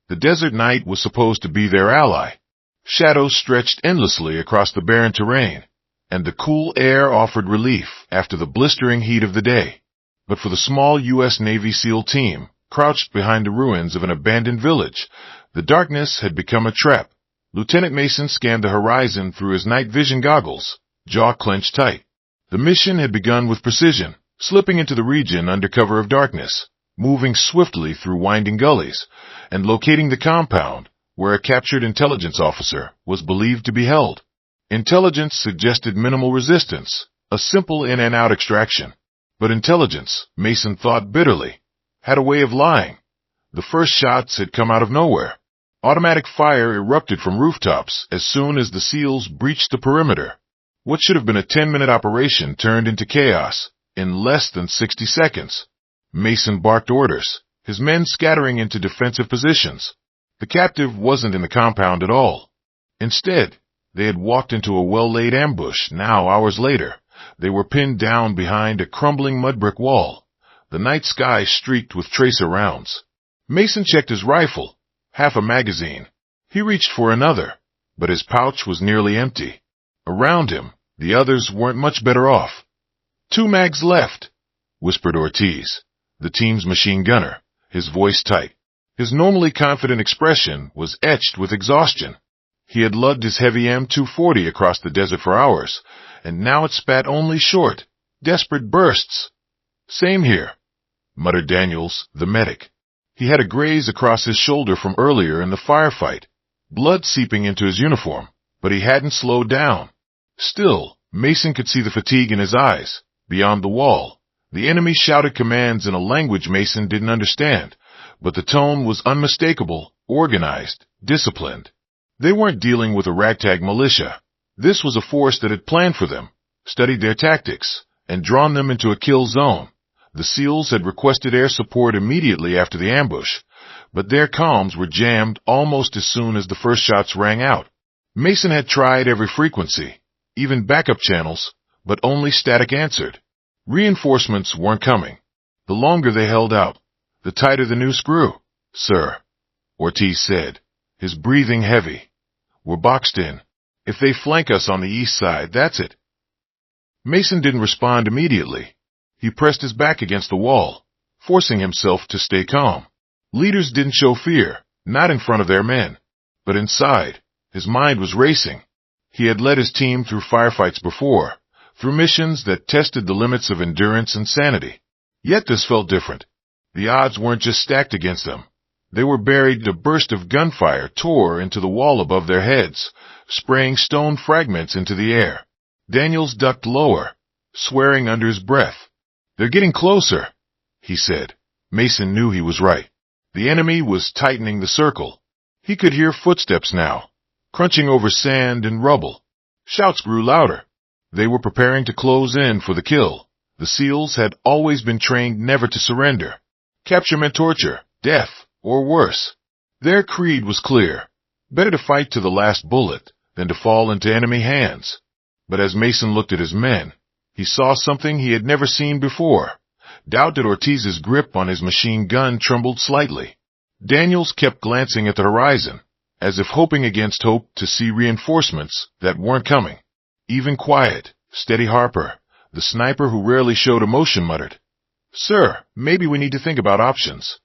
The desert night was supposed to be their ally. Shadows stretched endlessly across the barren terrain, and the cool air offered relief after the blistering heat of the day. But for the small U.S. Navy SEAL team, crouched behind the ruins of an abandoned village, the darkness had become a trap. Lieutenant Mason scanned the horizon through his night vision goggles, jaw clenched tight. The mission had begun with precision, slipping into the region under cover of darkness, moving swiftly through winding gullies, and locating the compound where a captured intelligence officer was believed to be held. Intelligence suggested minimal resistance, a simple in-and-out extraction. But intelligence, Mason thought bitterly, had a way of lying. The first shots had come out of nowhere. Automatic fire erupted from rooftops as soon as the SEALs breached the perimeter. What should have been a 10-minute operation turned into chaos in less than 60 seconds. Mason barked orders, his men scattering into defensive positions. The captive wasn't in the compound at all. Instead, they had walked into a well-laid ambush. Now, hours later, they were pinned down behind a crumbling mud brick wall, the night sky streaked with tracer rounds. Mason checked his rifle, half a magazine. He reached for another, but his pouch was nearly empty. Around him, the others weren't much better off. 2 mags left, whispered Ortiz, the team's machine gunner, his voice tight. His normally confident expression was etched with exhaustion. He had lugged his heavy M240 across the desert for hours, and now it spat only short, desperate bursts. Same here, muttered Daniels, the medic. He had a graze across his shoulder from earlier in the firefight, blood seeping into his uniform, but he hadn't slowed down. Still, Mason could see the fatigue in his eyes. Beyond the wall, the enemy shouted commands in a language Mason didn't understand, but the tone was unmistakable, organized, disciplined. They weren't dealing with a ragtag militia. This was a force that had planned for them, studied their tactics, and drawn them into a kill zone. The SEALs had requested air support immediately after the ambush, but their comms were jammed almost as soon as the first shots rang out. Mason had tried every frequency, even backup channels, but only static answered. Reinforcements weren't coming. The longer they held out, the tighter the new screw. Sir, Ortiz said, his breathing heavy. We're boxed in. If they flank us on the east side, that's it. Mason didn't respond immediately. He pressed his back against the wall, forcing himself to stay calm. Leaders didn't show fear, not in front of their men. But inside, his mind was racing. He had led his team through firefights before, through missions that tested the limits of endurance and sanity. Yet this felt different. The odds weren't just stacked against them. They were buried. A burst of gunfire tore into the wall above their heads, spraying stone fragments into the air. Daniels ducked lower, swearing under his breath. They're getting closer, he said. Mason knew he was right. The enemy was tightening the circle. He could hear footsteps now, crunching over sand and rubble. Shouts grew louder. They were preparing to close in for the kill. The SEALs had always been trained never to surrender. Capture meant torture, death, or worse. Their creed was clear. Better to fight to the last bullet than to fall into enemy hands. But as Mason looked at his men, he saw something he had never seen before. Doubt that Ortiz's grip on his machine gun trembled slightly. Daniels kept glancing at the horizon, as if hoping against hope to see reinforcements that weren't coming. Even quiet, steady Harper, the sniper who rarely showed emotion, muttered, "Sir, maybe we need to think about options."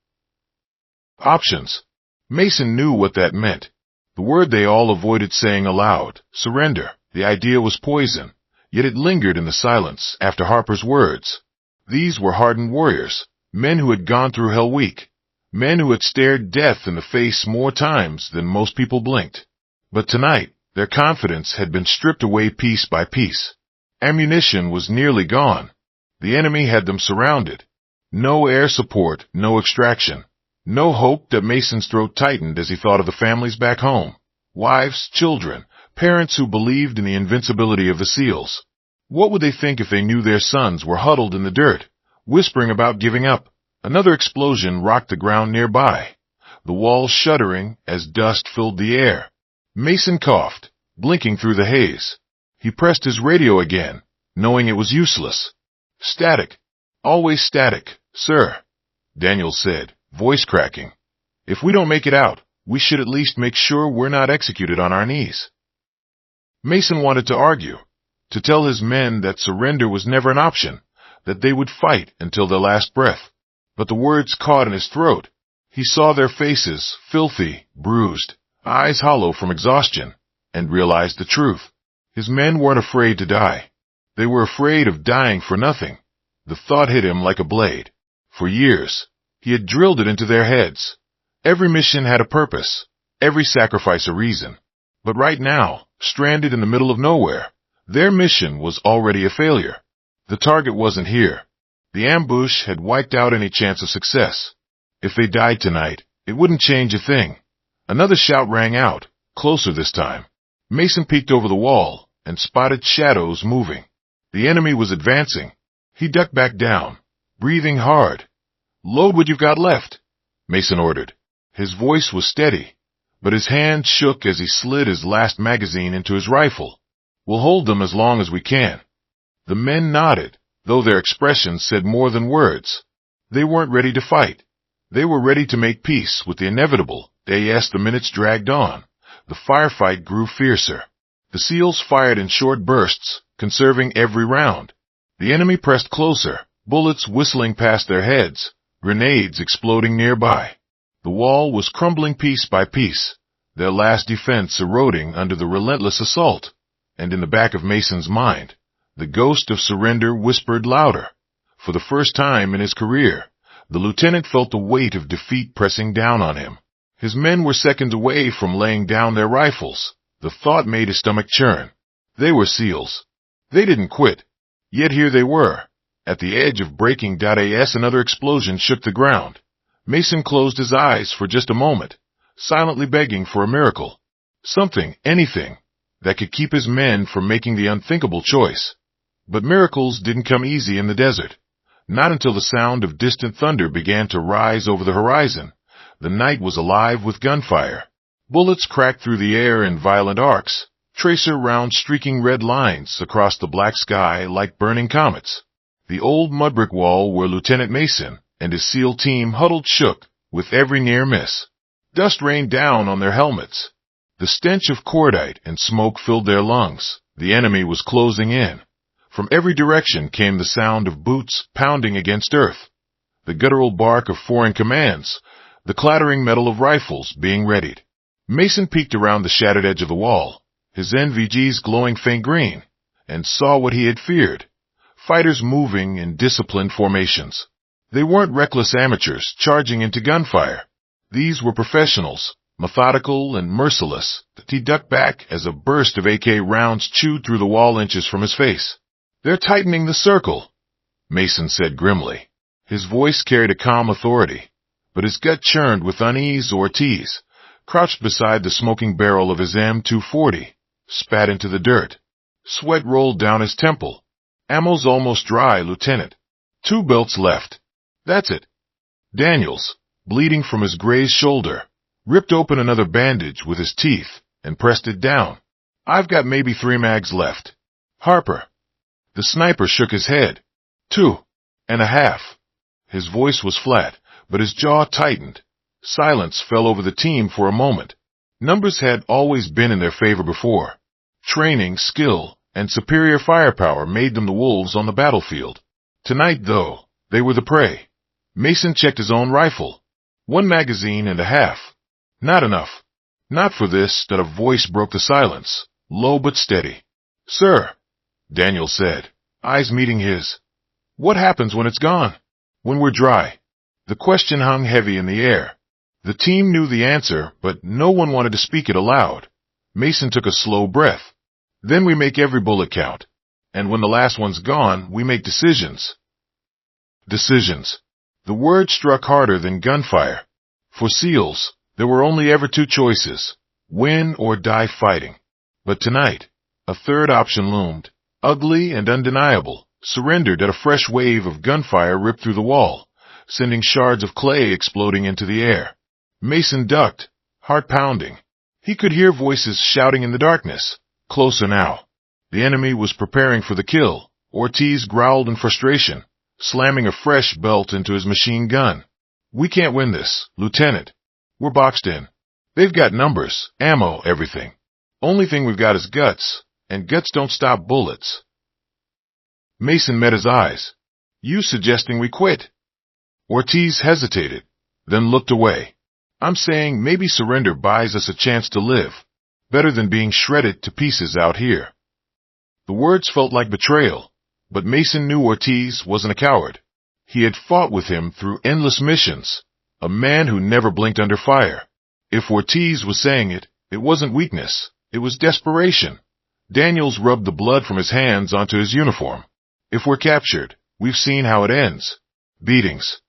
Options. Mason knew what that meant. The word they all avoided saying aloud, surrender. The idea was poison, yet it lingered in the silence after Harper's words. These were hardened warriors, men who had gone through Hell Week, men who had stared death in the face more times than most people blinked. But tonight, their confidence had been stripped away piece by piece. Ammunition was nearly gone. The enemy had them surrounded. No air support, no extraction. No hope. That Mason's throat tightened as he thought of the families back home. Wives, children, parents who believed in the invincibility of the SEALs. What would they think if they knew their sons were huddled in the dirt, whispering about giving up? Another explosion rocked the ground nearby, the walls shuddering as dust filled the air. Mason coughed, blinking through the haze. He pressed his radio again, knowing it was useless. Static. Always static, sir, Daniels said, voice cracking. If we don't make it out, We should at least make sure we're not executed on our knees. Mason wanted to argue, to tell his men that surrender was never an option, that they would fight until their last breath. But the words caught in his throat. He saw their faces, filthy, bruised, eyes hollow from exhaustion, and realized the truth. His men weren't afraid to die. They were afraid of dying for nothing. The thought hit him like a blade. For years, he had drilled it into their heads. Every mission had a purpose, every sacrifice a reason. But right now, stranded in the middle of nowhere, their mission was already a failure. The target wasn't here. The ambush had wiped out any chance of success. If they died tonight, it wouldn't change a thing. Another shout rang out, closer this time. Mason peeked over the wall and spotted shadows moving. The enemy was advancing. He ducked back down, breathing hard. "Load what you've got left," Mason ordered. His voice was steady, but his hand shook as he slid his last magazine into his rifle. "We'll hold them as long as we can." The men nodded, though their expressions said more than words. They weren't ready to fight. They were ready to make peace with the inevitable. As the minutes dragged on, the firefight grew fiercer. The SEALs fired in short bursts, conserving every round. The enemy pressed closer, bullets whistling past their heads, grenades exploding nearby. The wall was crumbling piece by piece, their last defense eroding under the relentless assault. And in the back of Mason's mind, the ghost of surrender whispered louder. For the first time in his career, the lieutenant felt the weight of defeat pressing down on him. His men were seconds away from laying down their rifles. The thought made his stomach churn. They were SEALs. They didn't quit. Yet here they were, at the edge of breaking. As another explosion shook the ground, Mason closed his eyes for just a moment, silently begging for a miracle. Something, anything, that could keep his men from making the unthinkable choice. But miracles didn't come easy in the desert. Not until the sound of distant thunder began to rise over the horizon. The night was alive with gunfire. Bullets cracked through the air in violent arcs, tracer round streaking red lines across the black sky like burning comets. The old mud brick wall where Lieutenant Mason and his SEAL team huddled shook with every near miss. Dust rained down on their helmets. The stench of cordite and smoke filled their lungs. The enemy was closing in. From every direction came the sound of boots pounding against earth, the guttural bark of foreign commands, the clattering metal of rifles being readied. Mason peeked around the shattered edge of the wall, his NVGs glowing faint green, and saw what he had feared. Fighters moving in disciplined formations. They weren't reckless amateurs charging into gunfire. These were professionals, methodical and merciless. He ducked back as a burst of AK rounds chewed through the wall inches from his face. "They're tightening the circle," Mason said grimly. His voice carried a calm authority, but his gut churned with unease. Ortiz, crouched beside the smoking barrel of his M240, spat into the dirt. Sweat rolled down his temple. "Ammo's almost dry, Lieutenant. 2 belts left. That's it." Daniels, bleeding from his grazed shoulder, ripped open another bandage with his teeth and pressed it down. "I've got maybe 3 mags left." "Harper." The sniper shook his head. 2.5. His voice was flat, but his jaw tightened. Silence fell over the team for a moment. Numbers had always been in their favor before. Training, skill, and superior firepower made them the wolves on the battlefield. Tonight, though, they were the prey. Mason checked his own rifle. 1.5 magazines. Not enough. Not for this. That a voice broke the silence, low but steady. "Sir," Daniel said, eyes meeting his. "What happens when it's gone? When we're dry?" The question hung heavy in the air. The team knew the answer, but no one wanted to speak it aloud. Mason took a slow breath. "Then we make every bullet count. And when the last one's gone, we make decisions." Decisions. The word struck harder than gunfire. For SEALs, there were only ever 2 choices: win or die fighting. But tonight, a third option loomed. Ugly and undeniable, surrendered at a fresh wave of gunfire ripped through the wall, sending shards of clay exploding into the air. Mason ducked, heart pounding. He could hear voices shouting in the darkness. Closer now. The enemy was preparing for the kill. Ortiz growled in frustration, slamming a fresh belt into his machine gun. "We can't win this, Lieutenant. We're boxed in." They've got numbers, ammo, everything. Only thing we've got is guts, and guts don't stop bullets. Mason met his eyes. You suggesting we quit? Ortiz hesitated, then looked away. I'm saying maybe surrender buys us a chance to live, better than being shredded to pieces out here. The words felt like betrayal, but Mason knew Ortiz wasn't a coward. He had fought with him through endless missions, a man who never blinked under fire. If Ortiz was saying it, it wasn't weakness, it was desperation. Daniels rubbed the blood from his hands onto his uniform. If we're captured, we've seen how it ends. Beatings.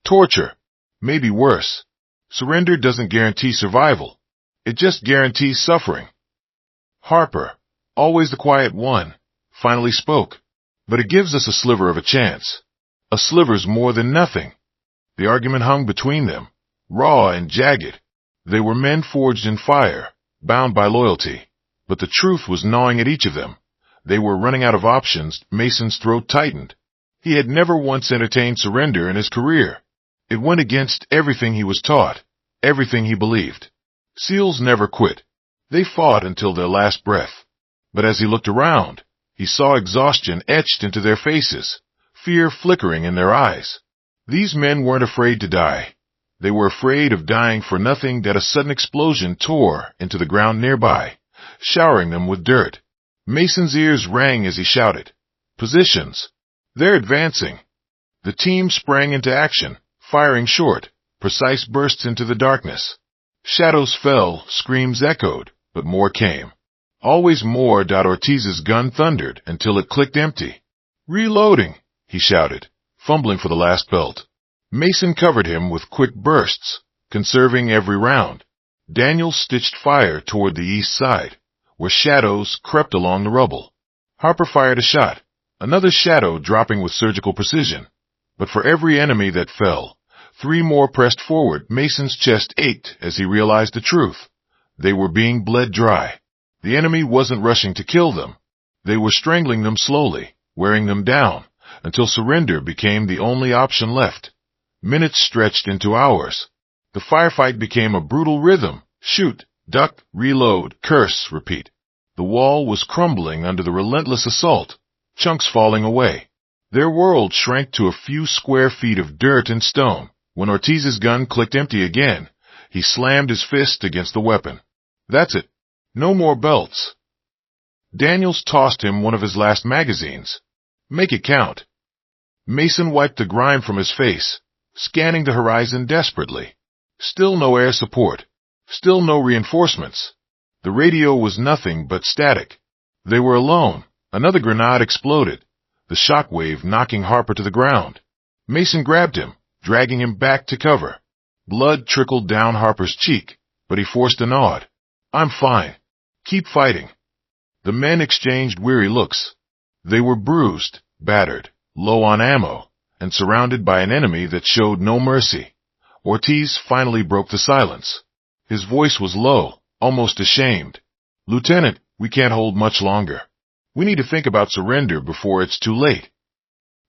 Torture. Maybe worse. Surrender doesn't guarantee survival. It just guarantees suffering. Harper, always the quiet one, finally spoke. But it gives us a sliver of a chance. A sliver's more than nothing. The argument hung between them, raw and jagged. They were men forged in fire, bound by loyalty. But the truth was gnawing at each of them. They were running out of options. Mason's throat tightened. He had never once entertained surrender in his career. It went against everything he was taught, everything he believed. SEALs never quit. They fought until their last breath. But as he looked around, he saw exhaustion etched into their faces, fear flickering in their eyes. These men weren't afraid to die. They were afraid of dying for nothing that a sudden explosion tore into the ground nearby, showering them with dirt. Mason's ears rang as he shouted, "Positions! They're advancing!" The team sprang into action, firing short, precise bursts into the darkness. Shadows fell, screams echoed, but more came. Always more. Ortiz's gun thundered until it clicked empty. "Reloading!" he shouted, fumbling for the last belt. Mason covered him with quick bursts, conserving every round. Daniels stitched fire toward the east side, where shadows crept along the rubble. Harper fired a shot, another shadow dropping with surgical precision. But for every enemy that fell, 3 more pressed forward. Mason's chest ached as he realized the truth. They were being bled dry. The enemy wasn't rushing to kill them. They were strangling them slowly, wearing them down, until surrender became the only option left. Minutes stretched into hours. The firefight became a brutal rhythm. Shoot, duck, reload, curse, repeat. The wall was crumbling under the relentless assault, chunks falling away. Their world shrank to a few square feet of dirt and stone. When Ortiz's gun clicked empty again, he slammed his fist against the weapon. "That's it. No more belts." Daniels tossed him one of his last magazines. "Make it count." Mason wiped the grime from his face, scanning the horizon desperately. Still no air support. Still no reinforcements. The radio was nothing but static. They were alone. Another grenade exploded, the shockwave knocking Harper to the ground. Mason grabbed him, dragging him back to cover. Blood trickled down Harper's cheek, but he forced a nod. "I'm fine. Keep fighting." The men exchanged weary looks. They were bruised, battered, low on ammo, and surrounded by an enemy that showed no mercy. Ortiz finally broke the silence. His voice was low, almost ashamed. "Lieutenant, we can't hold much longer. We need to think about surrender before it's too late."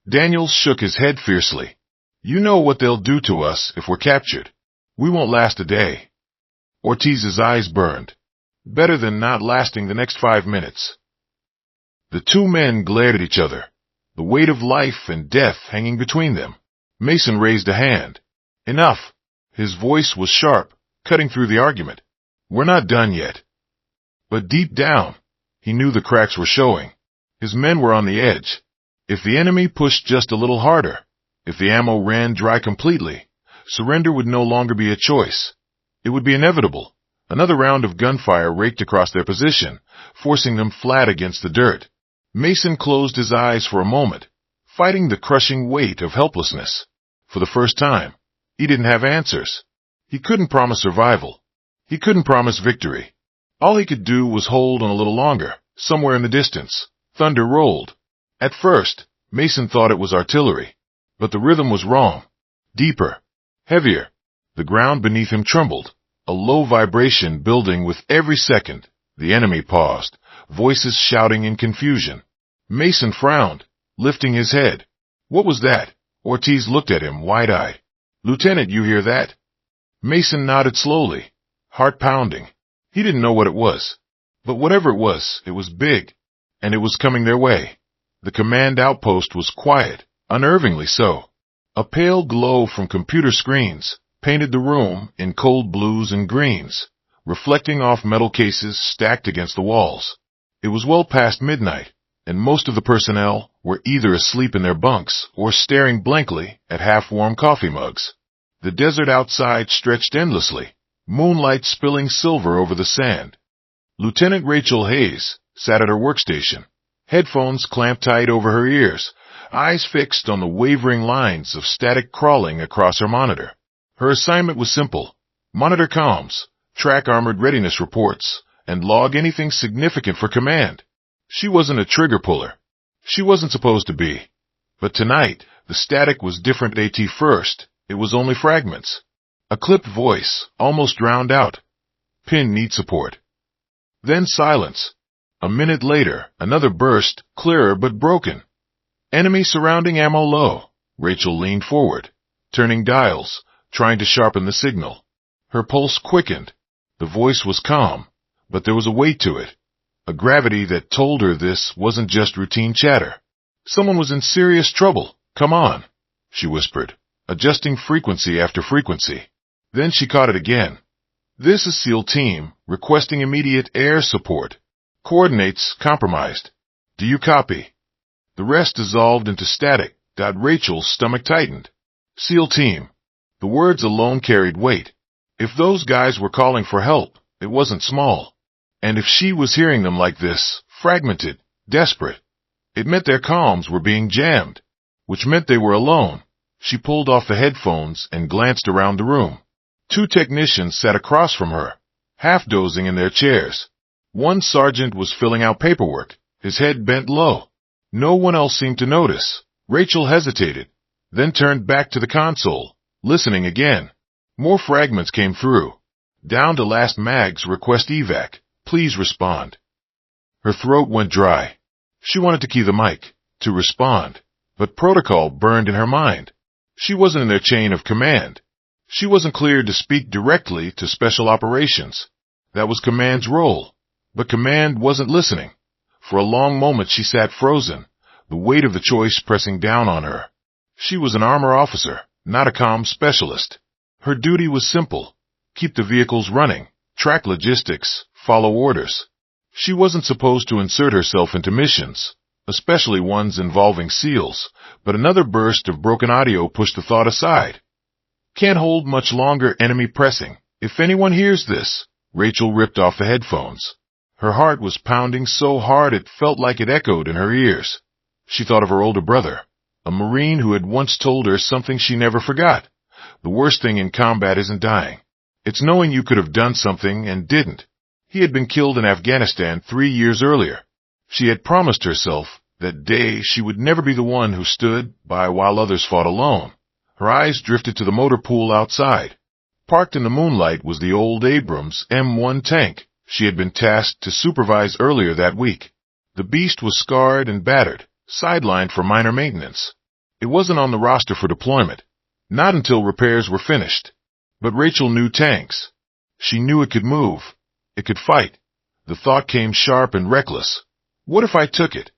Daniels shook his head fiercely. "You know what they'll do to us if we're captured. We won't last a day." Ortiz's eyes burned. "Better than not lasting the next 5 minutes." The 2 men glared at each other, the weight of life and death hanging between them. Mason raised a hand. "Enough." His voice was sharp, cutting through the argument. "We're not done yet." But deep down, he knew the cracks were showing. His men were on the edge. If the enemy pushed just a little harder, if the ammo ran dry completely, surrender would no longer be a choice. It would be inevitable. Another round of gunfire raked across their position, forcing them flat against the dirt. Mason closed his eyes for a moment, fighting the crushing weight of helplessness. For the first time, he didn't have answers. He couldn't promise survival. He couldn't promise victory. All he could do was hold on a little longer. Somewhere in the distance, thunder rolled. At first, Mason thought it was artillery, but the rhythm was wrong. Deeper, heavier. The ground beneath him trembled, a low vibration building with every second. The enemy paused, voices shouting in confusion. Mason frowned, lifting his head. "What was that?" Ortiz looked at him, wide-eyed. "Lieutenant, you hear that?" Mason nodded slowly. heart pounding. He didn't know what it was. But whatever it was big, and it was coming their way. The command outpost was quiet, unnervingly so. A pale glow from computer screens painted the room in cold blues and greens, reflecting off metal cases stacked against the walls. It was well past midnight, and most of the personnel were either asleep in their bunks or staring blankly at half-warm coffee mugs. The desert outside stretched endlessly, moonlight spilling silver over the sand. Lieutenant Rachel Hayes sat at her workstation, headphones clamped tight over her ears, eyes fixed on the wavering lines of static crawling across her monitor. Her assignment was simple: monitor comms, track armored readiness reports, and log anything significant for command. She wasn't a trigger puller. She wasn't supposed to be. But tonight, the static was different. At first, it was only fragments. A clipped voice, almost drowned out. Pin needs support. Then silence. A minute later, another burst, clearer but broken. Enemy surrounding ammo low. Rachel leaned forward, turning dials, trying to sharpen the signal. Her pulse quickened. The voice was calm, but there was a weight to it. A gravity that told her this wasn't just routine chatter. Someone was in serious trouble. Come on, she whispered, adjusting frequency after frequency. Then she caught it again. This is SEAL Team, requesting immediate air support. Coordinates compromised. Do you copy? The rest dissolved into static. Rachel's stomach tightened. SEAL Team. The words alone carried weight. If those guys were calling for help, it wasn't small. And if she was hearing them like this, fragmented, desperate, it meant their comms were being jammed, which meant they were alone. She pulled off the headphones and glanced around the room. 2 technicians sat across from her, half dozing in their chairs. One sergeant was filling out paperwork, his head bent low. No one else seemed to notice. Rachel hesitated, then turned back to the console, listening again. More fragments came through. Down to last mag's request evac. Please respond. Her throat went dry. She wanted to key the mic, to respond, but protocol burned in her mind. She wasn't in their chain of command. She wasn't cleared to speak directly to Special Operations. That was command's role. But command wasn't listening. For a long moment she sat frozen, the weight of the choice pressing down on her. She was an armor officer, not a comm specialist. Her duty was simple: keep the vehicles running, track logistics, follow orders. She wasn't supposed to insert herself into missions, especially ones involving SEALs, but another burst of broken audio pushed the thought aside. Can't hold much longer. Enemy pressing. If anyone hears this. Rachel ripped off the headphones. Her heart was pounding so hard it felt like it echoed in her ears. She thought of her older brother, a Marine who had once told her something she never forgot. The worst thing in combat isn't dying. It's knowing you could have done something and didn't. He had been killed in Afghanistan 3 years earlier. She had promised herself that day she would never be the one who stood by while others fought alone. Her eyes drifted to the motor pool outside. Parked in the moonlight was the old Abrams M1 tank she had been tasked to supervise earlier that week. The beast was scarred and battered, sidelined for minor maintenance. It wasn't on the roster for deployment, not until repairs were finished. But Rachel knew tanks. She knew it could move. It could fight. The thought came sharp and reckless. What if I took it?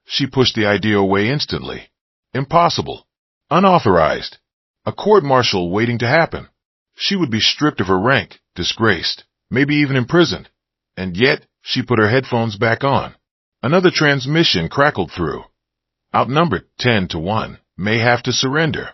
She pushed the idea away instantly. Impossible. Unauthorized. A court-martial waiting to happen. She would be stripped of her rank, disgraced, maybe even imprisoned. And yet, she put her headphones back on. Another transmission crackled through. Outnumbered 10-1, may have to surrender.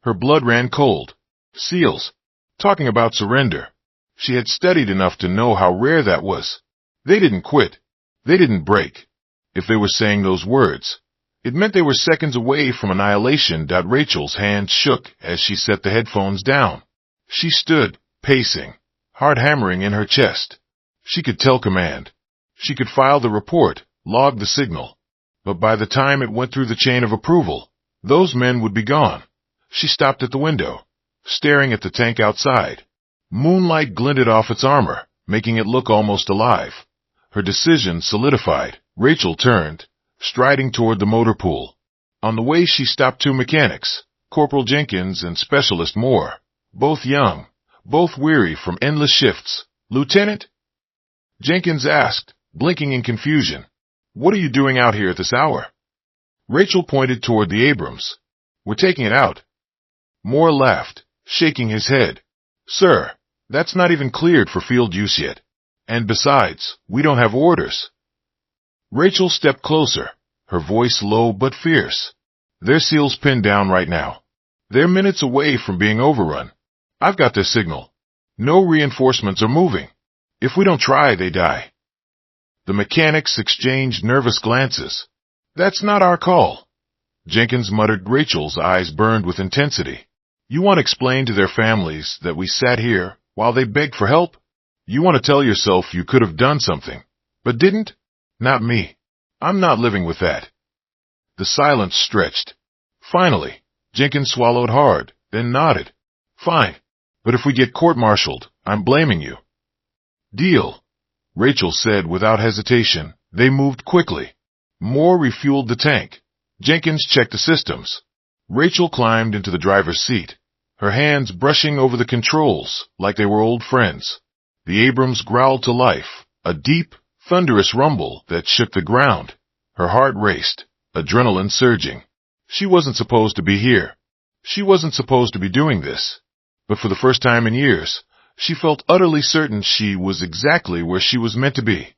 Her blood ran cold. SEALs. Talking about surrender. She had studied enough to know how rare that was. They didn't quit. They didn't break. If they were saying those words, it meant they were seconds away from annihilation. Rachel's hand shook as she set the headphones down. She stood, pacing, heart hammering in her chest. She could tell command. She could file the report, log the signal. But by the time it went through the chain of approval, those men would be gone. She stopped at the window, staring at the tank outside. Moonlight glinted off its armor, making it look almost alive. Her decision solidified. Rachel turned, striding toward the motor pool. On the way she stopped 2 mechanics, Corporal Jenkins and Specialist Moore, both young, both weary from endless shifts. "Lieutenant?" Jenkins asked, blinking in confusion. "What are you doing out here at this hour?" Rachel pointed toward the Abrams. "We're taking it out." Moore laughed, shaking his head. "Sir, that's not even cleared for field use yet. And besides, we don't have orders." Rachel stepped closer, her voice low but fierce. "Their SEALs pinned down right now. They're minutes away from being overrun. I've got their signal. No reinforcements are moving. If we don't try, they die." The mechanics exchanged nervous glances. "That's not our call." Jenkins muttered. Rachel's eyes burned with intensity. "You want to explain to their families that we sat here while they begged for help? You want to tell yourself you could have done something, but didn't? Not me. I'm not living with that." The silence stretched. Finally, Jenkins swallowed hard, then nodded. "Fine, but if we get court-martialed, I'm blaming you." "Deal," Rachel said without hesitation. They moved quickly. Moore refueled the tank. Jenkins checked the systems. Rachel climbed into the driver's seat, her hands brushing over the controls like they were old friends. The Abrams growled to life, a deep, thunderous rumble that shook the ground. Her heart raced, adrenaline surging. She wasn't supposed to be here. She wasn't supposed to be doing this. But for the first time in years, she felt utterly certain she was exactly where she was meant to be.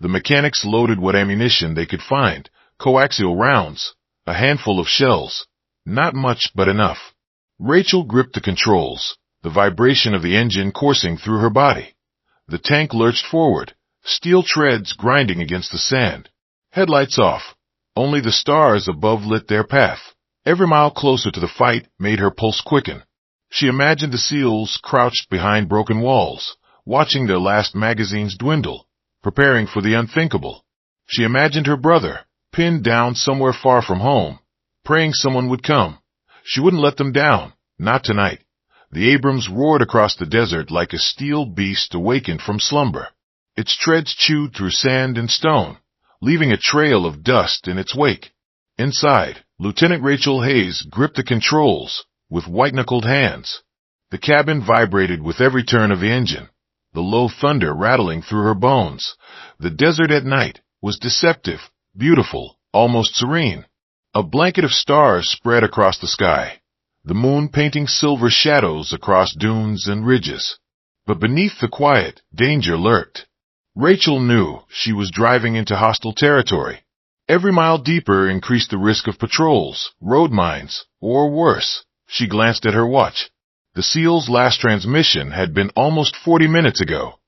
The mechanics loaded what ammunition they could find, coaxial rounds, a handful of shells. Not much, but enough. Rachel gripped the controls, the vibration of the engine coursing through her body. The tank lurched forward, steel treads grinding against the sand. Headlights off. Only the stars above lit their path. Every mile closer to the fight made her pulse quicken. She imagined the SEALs crouched behind broken walls, watching their last magazines dwindle, preparing for the unthinkable. She imagined her brother, pinned down somewhere far from home, praying someone would come. She wouldn't let them down, not tonight. The Abrams roared across the desert like a steel beast awakened from slumber. Its treads chewed through sand and stone, leaving a trail of dust in its wake. Inside, Lieutenant Rachel Hayes gripped the controls with white-knuckled hands. The cabin vibrated with every turn of the engine, the low thunder rattling through her bones. The desert at night was deceptive, beautiful, almost serene. A blanket of stars spread across the sky, the moon painting silver shadows across dunes and ridges. But beneath the quiet, danger lurked. Rachel knew she was driving into hostile territory. Every mile deeper increased the risk of patrols, road mines, or worse. She glanced at her watch. The SEAL's last transmission had been almost 40 minutes ago.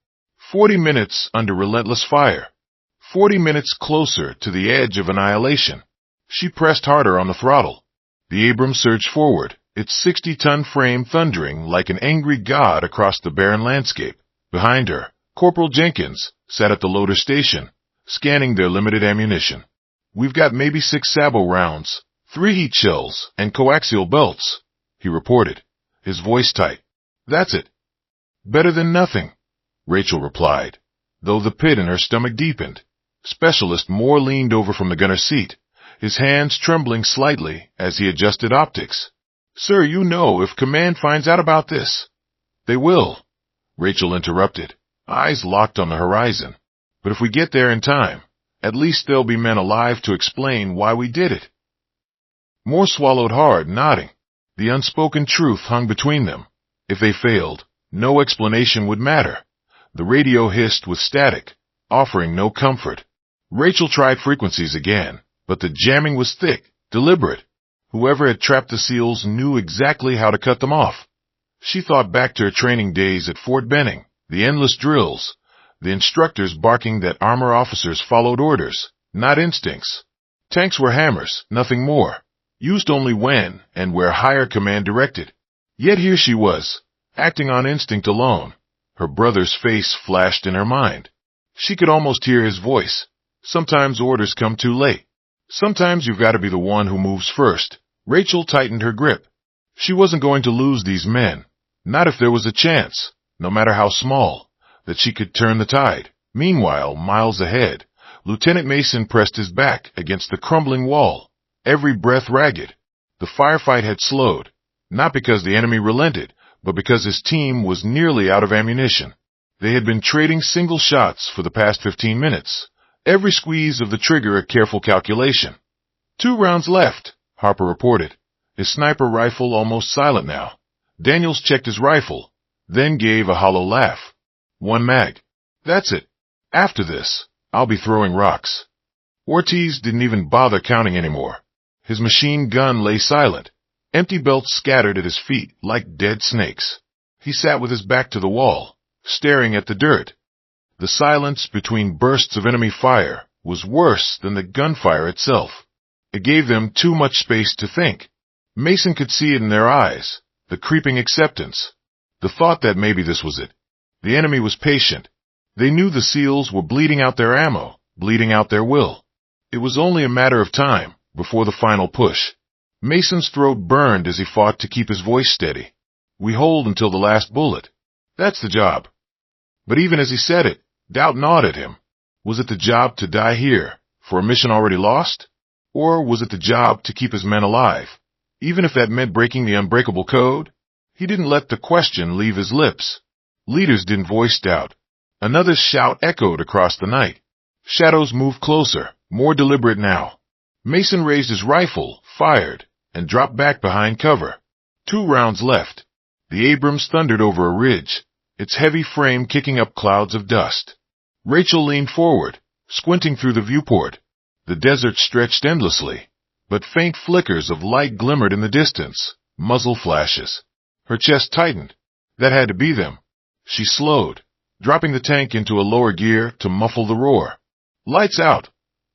40 minutes under relentless fire. 40 minutes closer to the edge of annihilation. She pressed harder on the throttle. The Abrams surged forward, its 60-ton frame thundering like an angry god across the barren landscape. Behind her, Corporal Jenkins sat at the loader station, scanning their limited ammunition. "We've got maybe 6 sabot rounds, 3 heat shells, and coaxial belts," he reported, his voice tight. "That's it." "Better than nothing," Rachel replied, though the pit in her stomach deepened. Specialist Moore leaned over from the gunner's seat, his hands trembling slightly as he adjusted optics. "Sir, you know if command finds out about this." "They will," Rachel interrupted, eyes locked on the horizon. "But if we get there in time, at least there'll be men alive to explain why we did it." Moore swallowed hard, nodding. The unspoken truth hung between them. If they failed, no explanation would matter. The radio hissed with static, offering no comfort. Rachel tried frequencies again, but the jamming was thick, deliberate. Whoever had trapped the SEALs knew exactly how to cut them off. She thought back to her training days at Fort Benning, the endless drills, the instructors barking that armor officers followed orders, not instincts. Tanks were hammers, nothing more, used only when and where higher command directed. Yet here she was, acting on instinct alone. Her brother's face flashed in her mind. She could almost hear his voice. "Sometimes orders come too late. Sometimes you've got to be the one who moves first." Rachel tightened her grip. She wasn't going to lose these men, not if there was a chance, no matter how small, that she could turn the tide. Meanwhile, miles ahead, Lieutenant Mason pressed his back against the crumbling wall, every breath ragged. The firefight had slowed, not because the enemy relented, but because his team was nearly out of ammunition. They had been trading single shots for the past 15 minutes, every squeeze of the trigger a careful calculation. 2 rounds left, Harper reported, his sniper rifle almost silent now. Daniels checked his rifle, then gave a hollow laugh. 1 mag. That's it. After this, I'll be throwing rocks. Ortiz didn't even bother counting anymore. His machine gun lay silent, empty belts scattered at his feet like dead snakes. He sat with his back to the wall, staring at the dirt. The silence between bursts of enemy fire was worse than the gunfire itself. It gave them too much space to think. Mason could see it in their eyes, the creeping acceptance, the thought that maybe this was it. The enemy was patient. They knew the SEALs were bleeding out their ammo, bleeding out their will. It was only a matter of time before the final push. Mason's throat burned as he fought to keep his voice steady. We hold until the last bullet. That's the job. But even as he said it, doubt gnawed at him. Was it the job to die here, for a mission already lost? Or was it the job to keep his men alive, even if that meant breaking the unbreakable code? He didn't let the question leave his lips. Leaders didn't voice doubt. Another shout echoed across the night. Shadows moved closer, more deliberate now. Mason raised his rifle, fired, and dropped back behind cover. 2 rounds left. The Abrams thundered over a ridge, its heavy frame kicking up clouds of dust. Rachel leaned forward, squinting through the viewport. The desert stretched endlessly, but faint flickers of light glimmered in the distance, muzzle flashes. Her chest tightened. That had to be them. She slowed, dropping the tank into a lower gear to muffle the roar. Lights out,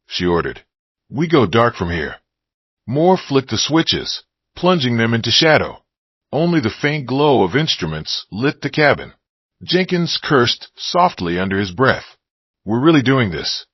she ordered. We go dark from here. Moore flicked the switches, plunging them into shadow. Only the faint glow of instruments lit the cabin. Jenkins cursed softly under his breath. We're really doing this.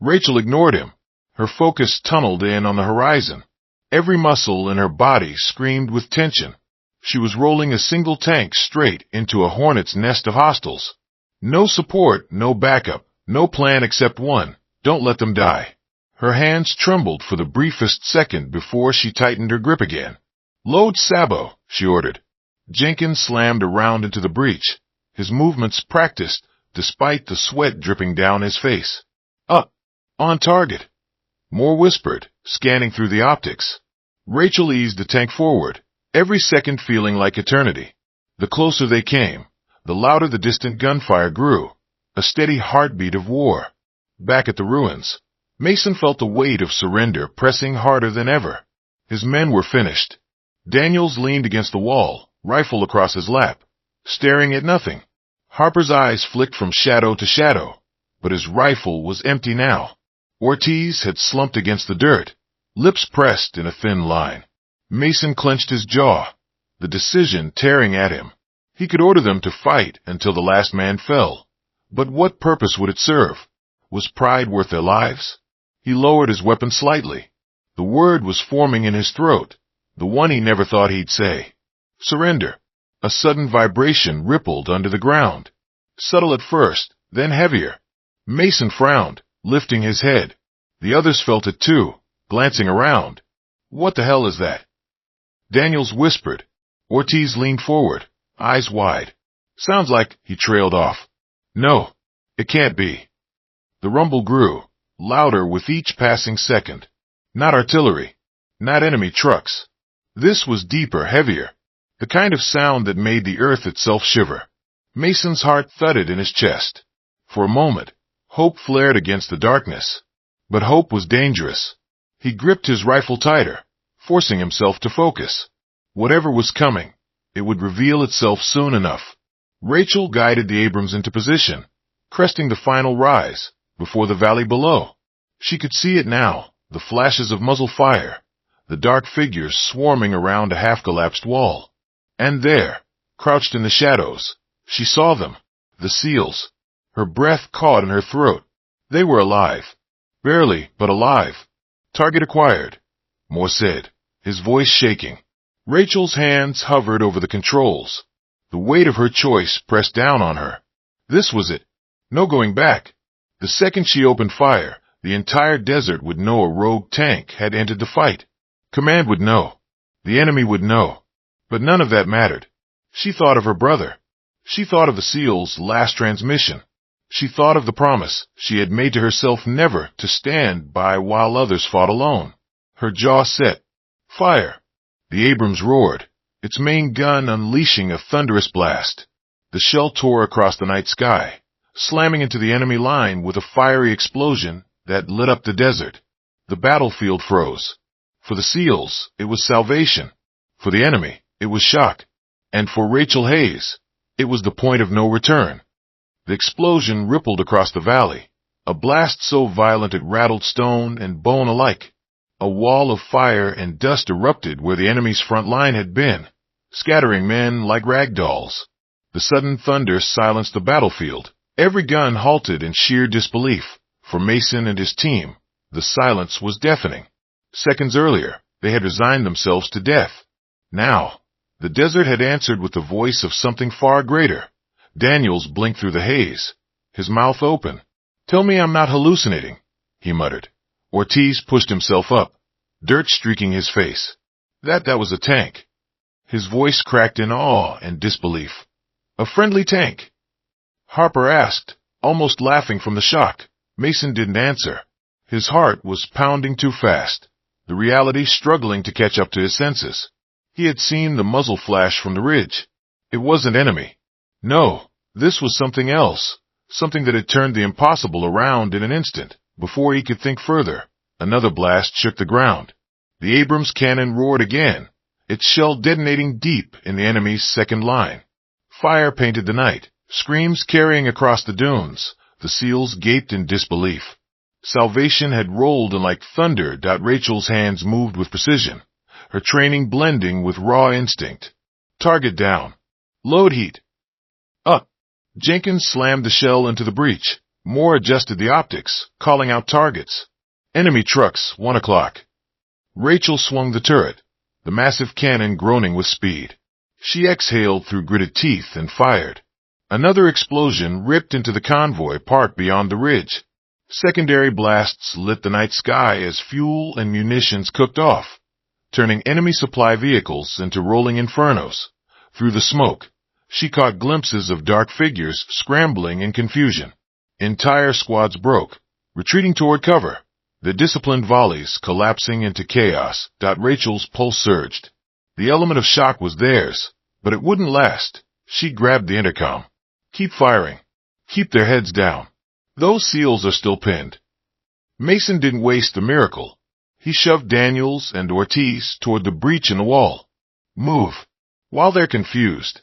Rachel ignored him. Her focus tunneled in on the horizon. Every muscle in her body screamed with tension. She was rolling a single tank straight into a hornet's nest of hostiles. No support, no backup, no plan except one. Don't let them die. Her hands trembled for the briefest second before she tightened her grip again. Load Sabo, she ordered. Jenkins slammed around into the breach, his movements practiced despite the sweat dripping down his face. Up. On target. Moore whispered, scanning through the optics. Rachel eased the tank forward, every second feeling like eternity. The closer they came, the louder the distant gunfire grew, a steady heartbeat of war. Back at the ruins, Mason felt the weight of surrender pressing harder than ever. His men were finished. Daniels leaned against the wall, rifle across his lap, staring at nothing. Harper's eyes flicked from shadow to shadow, but his rifle was empty now. Ortiz had slumped against the dirt, lips pressed in a thin line. Mason clenched his jaw, the decision tearing at him. He could order them to fight until the last man fell. But what purpose would it serve? Was pride worth their lives? He lowered his weapon slightly. The word was forming in his throat, the one he never thought he'd say. Surrender. A sudden vibration rippled under the ground. Subtle at first, then heavier. Mason frowned, lifting his head. The others felt it too, glancing around. What the hell is that? Daniels whispered. Ortiz leaned forward, eyes wide. Sounds like, he trailed off. No, it can't be. The rumble grew, louder with each passing second. Not artillery, not enemy trucks. This was deeper, heavier, the kind of sound that made the earth itself shiver. Mason's heart thudded in his chest. For a moment, hope flared against the darkness. But hope was dangerous. He gripped his rifle tighter, forcing himself to focus. Whatever was coming, it would reveal itself soon enough. Rachel guided the Abrams into position, cresting the final rise, before the valley below. She could see it now, the flashes of muzzle fire, the dark figures swarming around a half-collapsed wall. And there, crouched in the shadows, she saw them, the SEALs. Her breath caught in her throat. They were alive. Barely, but alive. Target acquired, Moore said, his voice shaking. Rachel's hands hovered over the controls. The weight of her choice pressed down on her. This was it. No going back. The second she opened fire, the entire desert would know a rogue tank had entered the fight. Command would know. The enemy would know. But none of that mattered. She thought of her brother. She thought of the SEAL's last transmission. She thought of the promise she had made to herself never to stand by while others fought alone. Her jaw set. Fire! The Abrams roared, its main gun unleashing a thunderous blast. The shell tore across the night sky, slamming into the enemy line with a fiery explosion that lit up the desert. The battlefield froze. For the SEALs, it was salvation. For the enemy, it was shock. And for Rachel Hayes, it was the point of no return. The explosion rippled across the valley, a blast so violent it rattled stone and bone alike. A wall of fire and dust erupted where the enemy's front line had been, scattering men like rag dolls. The sudden thunder silenced the battlefield. Every gun halted in sheer disbelief. For Mason and his team, the silence was deafening. Seconds earlier, they had resigned themselves to death. Now, the desert had answered with the voice of something far greater. Daniels blinked through the haze, his mouth open. "Tell me I'm not hallucinating," he muttered. Ortiz pushed himself up, dirt streaking his face. That was a tank. His voice cracked in awe and disbelief. "A friendly tank?" Harper asked, almost laughing from the shock. Mason didn't answer. His heart was pounding too fast, the reality struggling to catch up to his senses. He had seen the muzzle flash from the ridge. It wasn't enemy. No, this was something else, something that had turned the impossible around in an instant. Before he could think further, another blast shook the ground. The Abrams cannon roared again, its shell detonating deep in the enemy's second line. Fire painted the night, screams carrying across the dunes. The SEALs gaped in disbelief. Salvation had rolled in like thunder. Rachel's hands moved with precision, her training blending with raw instinct. Target down. Load heat. Up. Jenkins slammed the shell into the breech. Moore adjusted the optics, calling out targets. Enemy trucks, 1 o'clock. Rachel swung the turret, the massive cannon groaning with speed. She exhaled through gritted teeth and fired. Another explosion ripped into the convoy parked beyond the ridge. Secondary blasts lit the night sky as fuel and munitions cooked off, turning enemy supply vehicles into rolling infernos. Through the smoke, she caught glimpses of dark figures scrambling in confusion. Entire squads broke, retreating toward cover, their disciplined volleys collapsing into chaos. Rachel's pulse surged. The element of shock was theirs, but it wouldn't last. She grabbed the intercom. "Keep firing. Keep their heads down. Those SEALs are still pinned." Mason didn't waste the miracle. He shoved Daniels and Ortiz toward the breach in the wall. "Move, while they're confused."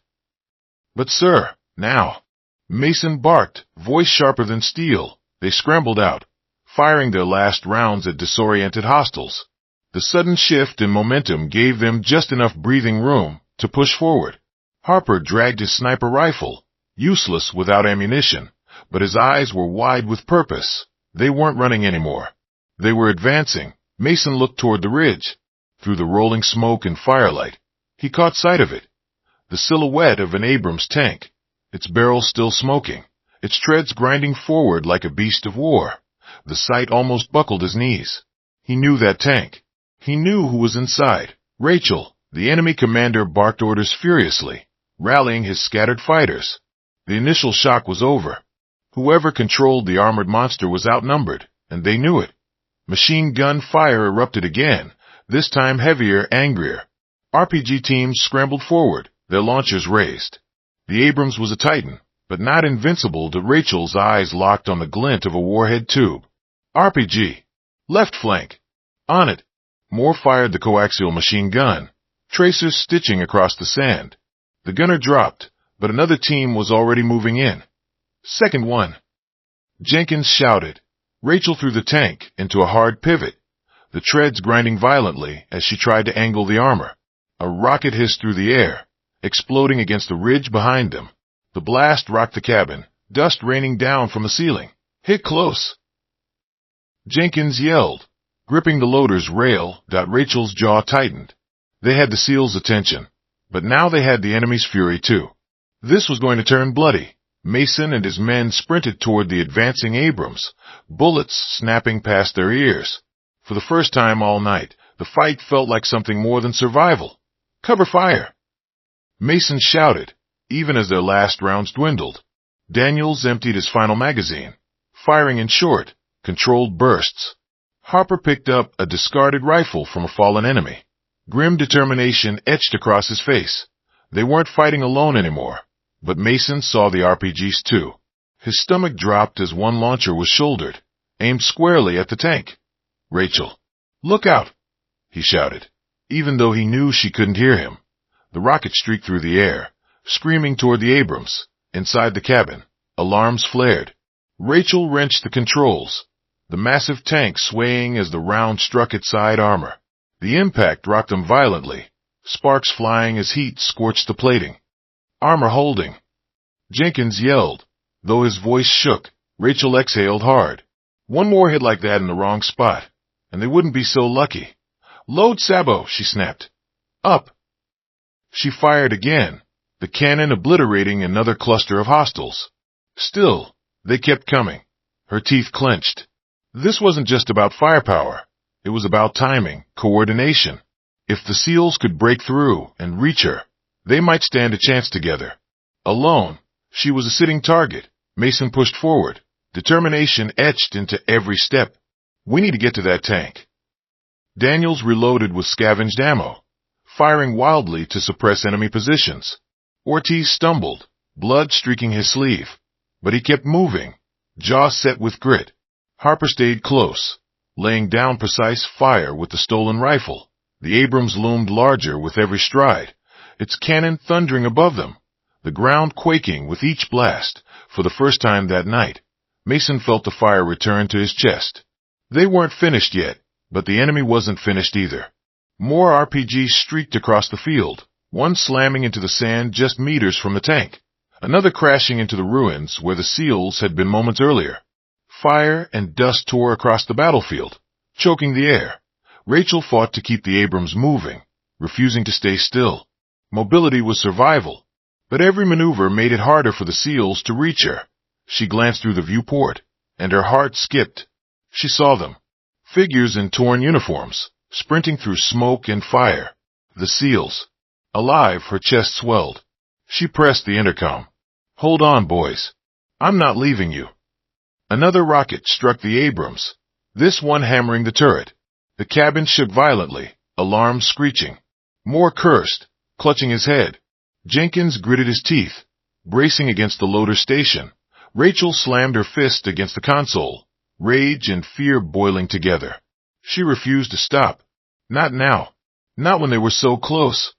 "But sir, now." Mason barked, voice sharper than steel. They scrambled out, firing their last rounds at disoriented hostiles. The sudden shift in momentum gave them just enough breathing room to push forward. Harper dragged his sniper rifle, useless without ammunition, but his eyes were wide with purpose. They weren't running anymore. They were advancing. Mason looked toward the ridge. Through the rolling smoke and firelight, he caught sight of it. The silhouette of an Abrams tank, its barrel still smoking, its treads grinding forward like a beast of war. The sight almost buckled his knees. He knew that tank. He knew who was inside. Rachel. The enemy commander barked orders furiously, rallying his scattered fighters. The initial shock was over. Whoever controlled the armored monster was outnumbered, and they knew it. Machine gun fire erupted again, this time heavier, angrier. RPG teams scrambled forward, their launchers raised. The Abrams was a titan, but not invincible. Rachel's eyes locked on the glint of a warhead tube. RPG. Left flank. On it. Moore fired the coaxial machine gun, tracers stitching across the sand. The gunner dropped, but another team was already moving in. Second one. Jenkins shouted. Rachel threw the tank into a hard pivot, the treads grinding violently as she tried to angle the armor. A rocket hissed through the air, exploding against the ridge behind them. The blast rocked the cabin, dust raining down from the ceiling. "Hit close." Jenkins yelled, gripping the loader's rail. Rachel's jaw tightened. They had the SEALs' attention, but now they had the enemy's fury too. This was going to turn bloody. Mason and his men sprinted toward the advancing Abrams, bullets snapping past their ears. For the first time all night, the fight felt like something more than survival. "Cover fire." Mason shouted, even as their last rounds dwindled. Daniels emptied his final magazine, firing in short, controlled bursts. Harper picked up a discarded rifle from a fallen enemy. Grim determination etched across his face. They weren't fighting alone anymore, but Mason saw the RPGs too. His stomach dropped as one launcher was shouldered, aimed squarely at the tank. "Rachel, look out!" he shouted, even though he knew she couldn't hear him. The rocket streaked through the air, screaming toward the Abrams. Inside the cabin, alarms flared. Rachel wrenched the controls, the massive tank swaying as the round struck its side armor. The impact rocked them violently, sparks flying as heat scorched the plating. "Armor holding!" Jenkins yelled. Though his voice shook, Rachel exhaled hard. One more hit like that in the wrong spot, and they wouldn't be so lucky. "Load sabot," she snapped. "Up!" She fired again, the cannon obliterating another cluster of hostiles. Still, they kept coming. Her teeth clenched. This wasn't just about firepower. It was about timing, coordination. If the SEALs could break through and reach her, they might stand a chance together. Alone, she was a sitting target. Mason pushed forward, determination etched into every step. "We need to get to that tank." Daniels reloaded with scavenged ammo, firing wildly to suppress enemy positions. Ortiz stumbled, blood streaking his sleeve, but he kept moving, jaw set with grit. Harper stayed close, laying down precise fire with the stolen rifle. The Abrams loomed larger with every stride, its cannon thundering above them, the ground quaking with each blast. For the first time that night, Mason felt the fire return to his chest. They weren't finished yet, but the enemy wasn't finished either. More RPGs streaked across the field, one slamming into the sand just meters from the tank, another crashing into the ruins where the SEALs had been moments earlier. Fire and dust tore across the battlefield, choking the air. Rachel fought to keep the Abrams moving, refusing to stay still. Mobility was survival, but every maneuver made it harder for the SEALs to reach her. She glanced through the viewport, and her heart skipped. She saw them, figures in torn uniforms, sprinting through smoke and fire. The SEALs. Alive, her chest swelled. She pressed the intercom. "Hold on, boys. I'm not leaving you." Another rocket struck the Abrams, this one hammering the turret. The cabin shook violently, alarms screeching. Moore cursed, clutching his head. Jenkins gritted his teeth, bracing against the loader station. Rachel slammed her fist against the console, rage and fear boiling together. She refused to stop. Not now. Not when they were so close.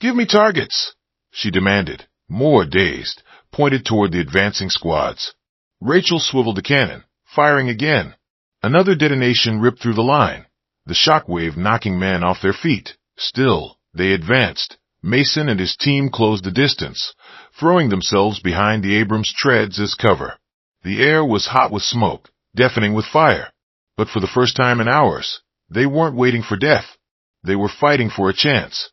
"Give me targets," she demanded. Moore, dazed, pointed toward the advancing squads. Rachel swiveled the cannon, firing again. Another detonation ripped through the line, the shockwave knocking men off their feet. Still, they advanced. Mason and his team closed the distance, throwing themselves behind the Abrams' treads as cover. The air was hot with smoke, deafening with fire. But for the first time in hours, they weren't waiting for death. They were fighting for a chance.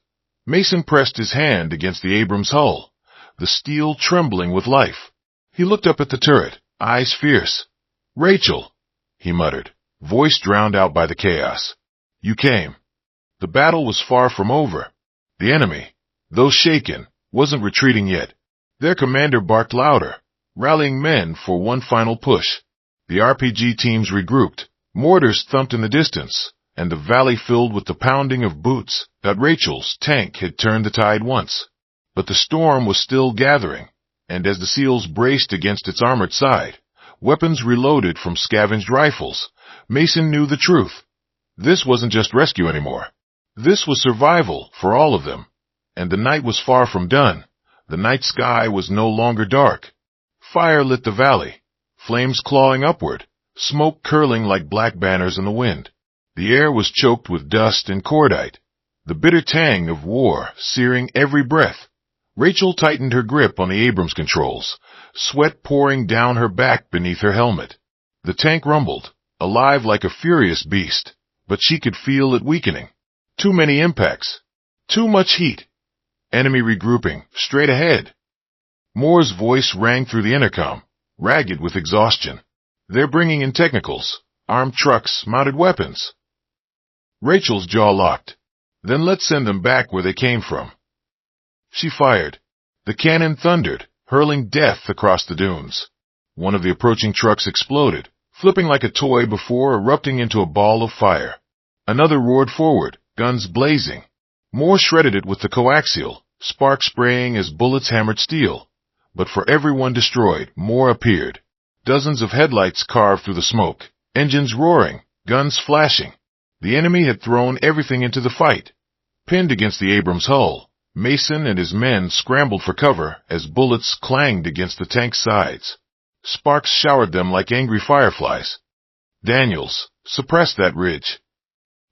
Mason pressed his hand against the Abrams' hull, the steel trembling with life. He looked up at the turret, eyes fierce. "Rachel," he muttered, voice drowned out by the chaos. "You came." The battle was far from over. The enemy, though shaken, wasn't retreating yet. Their commander barked louder, rallying men for one final push. The RPG teams regrouped, mortars thumped in the distance, and the valley filled with the pounding of boots. That Rachel's tank had turned the tide once. But the storm was still gathering, and as the SEALs braced against its armored side, weapons reloaded from scavenged rifles, Mason knew the truth. This wasn't just rescue anymore. This was survival for all of them. And the night was far from done. The night sky was no longer dark. Fire lit the valley, flames clawing upward, smoke curling like black banners in the wind. The air was choked with dust and cordite, the bitter tang of war searing every breath. Rachel tightened her grip on the Abrams controls, sweat pouring down her back beneath her helmet. The tank rumbled, alive like a furious beast, but she could feel it weakening. Too many impacts. Too much heat. Enemy regrouping, straight ahead. Moore's voice rang through the intercom, ragged with exhaustion. "They're bringing in technicals, armed trucks, mounted weapons." Rachel's jaw locked. "Then let's send them back where they came from." She fired. The cannon thundered, hurling death across the dunes. One of the approaching trucks exploded, flipping like a toy before erupting into a ball of fire. Another roared forward, guns blazing. More shredded it with the coaxial, sparks spraying as bullets hammered steel. But for every one destroyed, more appeared. Dozens of headlights carved through the smoke, engines roaring, guns flashing. The enemy had thrown everything into the fight. Pinned against the Abrams hull, Mason and his men scrambled for cover as bullets clanged against the tank's sides. Sparks showered them like angry fireflies. Daniels, suppress that ridge.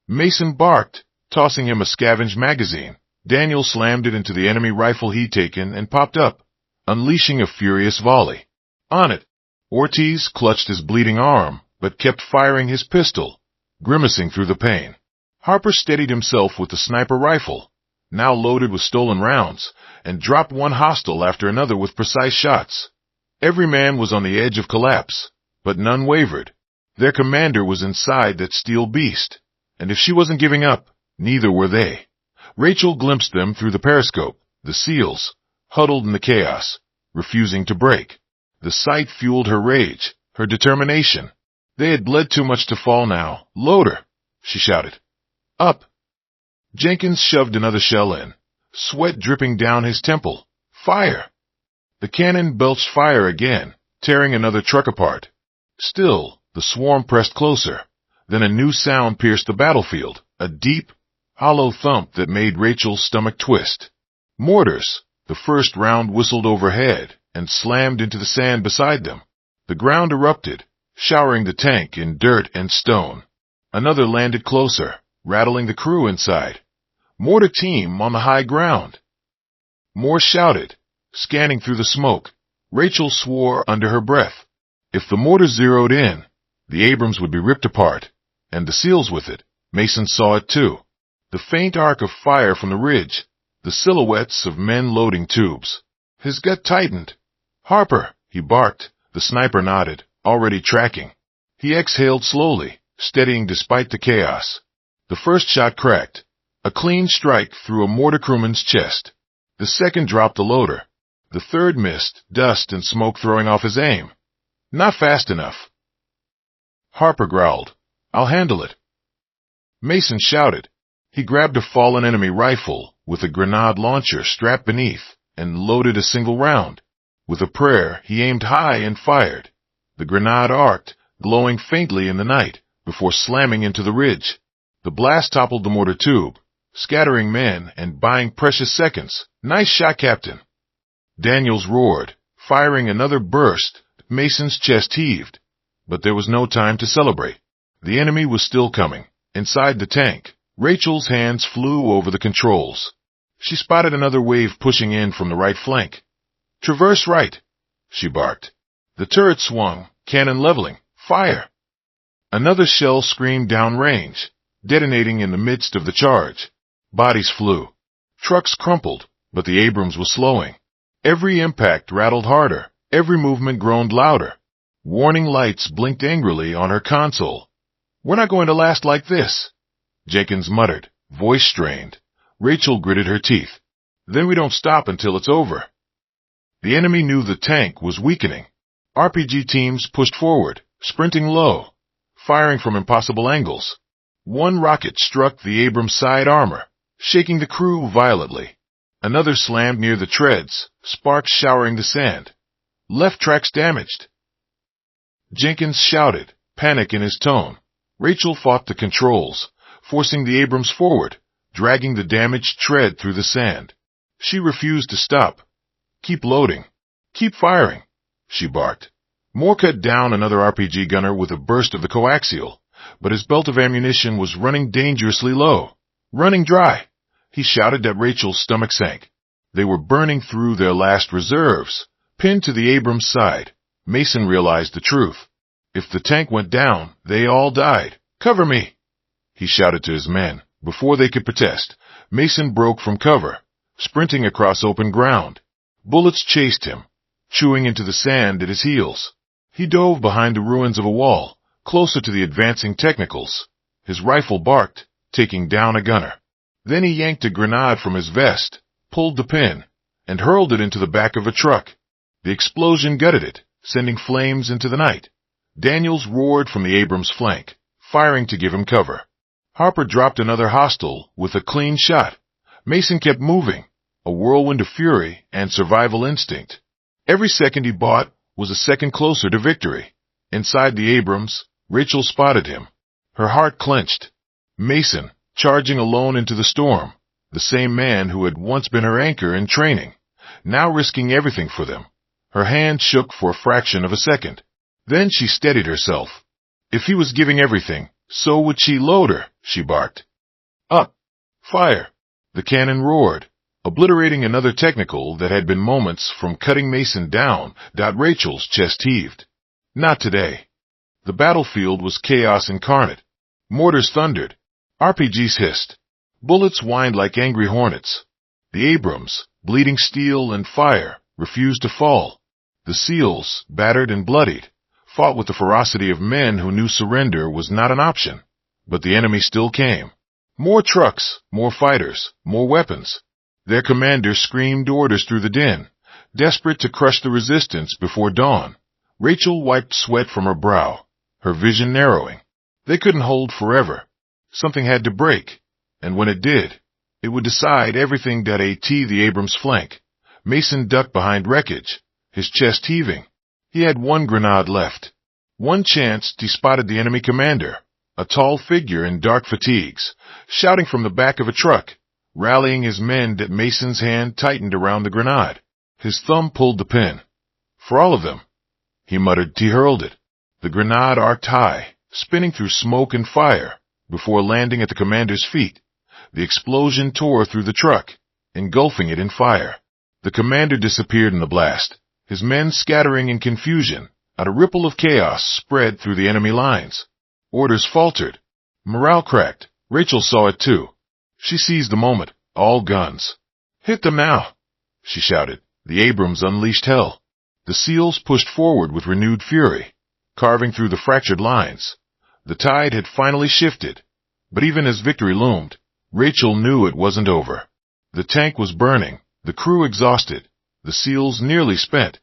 Mason barked, tossing him a scavenged magazine. Daniels slammed it into the enemy rifle he'd taken and popped up, unleashing a furious volley. On it, Ortiz clutched his bleeding arm, but kept firing his pistol, grimacing through the pain. Harper steadied himself with the sniper rifle, now loaded with stolen rounds, and dropped one hostile after another with precise shots. Every man was on the edge of collapse, but none wavered. Their commander was inside that steel beast, and if she wasn't giving up, neither were they. Rachel glimpsed them through the periscope, the SEALs, huddled in the chaos, refusing to break. The sight fueled her rage, her determination. They had bled too much to fall now. Load her, she shouted. Up. Jenkins shoved another shell in, sweat dripping down his temple. Fire! The cannon belched fire again, tearing another truck apart. Still, the swarm pressed closer. Then a new sound pierced the battlefield, a deep, hollow thump that made Rachel's stomach twist. Mortars. The first round whistled overhead and slammed into the sand beside them. The ground erupted, showering the tank in dirt and stone. Another landed closer, rattling the crew inside. Mortar team on the high ground. More shouted, scanning through the smoke. Rachel swore under her breath. If the mortar zeroed in, the Abrams would be ripped apart, and the SEALs with it. Mason saw it too. The faint arc of fire from the ridge, the silhouettes of men loading tubes. His gut tightened. Harper, he barked. The sniper nodded, already tracking. He exhaled slowly, steadying despite the chaos. The first shot cracked, a clean strike through a mortar crewman's chest. The second dropped the loader. The third missed, dust and smoke throwing off his aim. Not fast enough. Harper growled, I'll handle it. Mason shouted. He grabbed a fallen enemy rifle with a grenade launcher strapped beneath and loaded a single round. With a prayer, he aimed high and fired. The grenade arced, glowing faintly in the night, before slamming into the ridge. The blast toppled the mortar tube, scattering men and buying precious seconds. Nice shot, Captain. Daniels roared, firing another burst. Mason's chest heaved. But there was no time to celebrate. The enemy was still coming. Inside the tank, Rachel's hands flew over the controls. She spotted another wave pushing in from the right flank. Traverse right, she barked. The turret swung, cannon leveling. Fire! Another shell screamed downrange, detonating in the midst of the charge. Bodies flew. Trucks crumpled, but the Abrams was slowing. Every impact rattled harder. Every movement groaned louder. Warning lights blinked angrily on her console. We're not going to last like this, Jenkins muttered, voice strained. Rachel gritted her teeth. Then we don't stop until it's over. The enemy knew the tank was weakening. RPG teams pushed forward, sprinting low, firing from impossible angles. One rocket struck the Abrams' side armor, shaking the crew violently. Another slammed near the treads, sparks showering the sand. Left tracks damaged. Jenkins shouted, panic in his tone. Rachel fought the controls, forcing the Abrams forward, dragging the damaged tread through the sand. She refused to stop. Keep loading. Keep firing, she barked. Moore cut down another RPG gunner with a burst of the coaxial, but his belt of ammunition was running dangerously low. Running dry. He shouted that Rachel's stomach sank. They were burning through their last reserves. Pinned to the Abrams' side, Mason realized the truth. If the tank went down, they all died. Cover me, he shouted to his men. Before they could protest, Mason broke from cover, sprinting across open ground. Bullets chased him, chewing into the sand at his heels. He dove behind the ruins of a wall, closer to the advancing technicals. His rifle barked, taking down a gunner. Then he yanked a grenade from his vest, pulled the pin, and hurled it into the back of a truck. The explosion gutted it, sending flames into the night. Daniels roared from the Abrams flank, firing to give him cover. Harper dropped another hostile with a clean shot. Mason kept moving, a whirlwind of fury and survival instinct. Every second he bought was a second closer to victory. Inside the Abrams, Rachel spotted him. Her heart clenched. Mason, charging alone into the storm, the same man who had once been her anchor in training, now risking everything for them. Her hand shook for a fraction of a second. Then she steadied herself. If he was giving everything, so would she load her, she barked. Up! Fire! The cannon roared, obliterating another technical that had been moments from cutting Mason down. Rachel's chest heaved. Not today. The battlefield was chaos incarnate. Mortars thundered. RPGs hissed. Bullets whined like angry hornets. The Abrams, bleeding steel and fire, refused to fall. The SEALs, battered and bloodied, fought with the ferocity of men who knew surrender was not an option. But the enemy still came. More trucks, more fighters, more weapons. Their commander screamed orders through the din, desperate to crush the resistance before dawn. Rachel wiped sweat from her brow, her vision narrowing. They couldn't hold forever. Something had to break, and when it did, it would decide everything. The Abrams flank. Mason ducked behind wreckage, his chest heaving. He had one grenade left. One chance he spotted the enemy commander, a tall figure in dark fatigues, shouting from the back of a truck, rallying his men. Mason's hand tightened around the grenade. His thumb pulled the pin. For all of them, he muttered. He hurled it. The grenade arced high, spinning through smoke and fire, before landing at the commander's feet. The explosion tore through the truck, engulfing it in fire. The commander disappeared in the blast, his men scattering in confusion. A ripple of chaos spread through the enemy lines. Orders faltered. Morale cracked. Rachel saw it too. She seized the moment. All guns. Hit them now, she shouted. The Abrams unleashed hell. The SEALs pushed forward with renewed fury, carving through the fractured lines. The tide had finally shifted, but even as victory loomed, Rachel knew it wasn't over. The tank was burning, the crew exhausted, the SEALs nearly spent,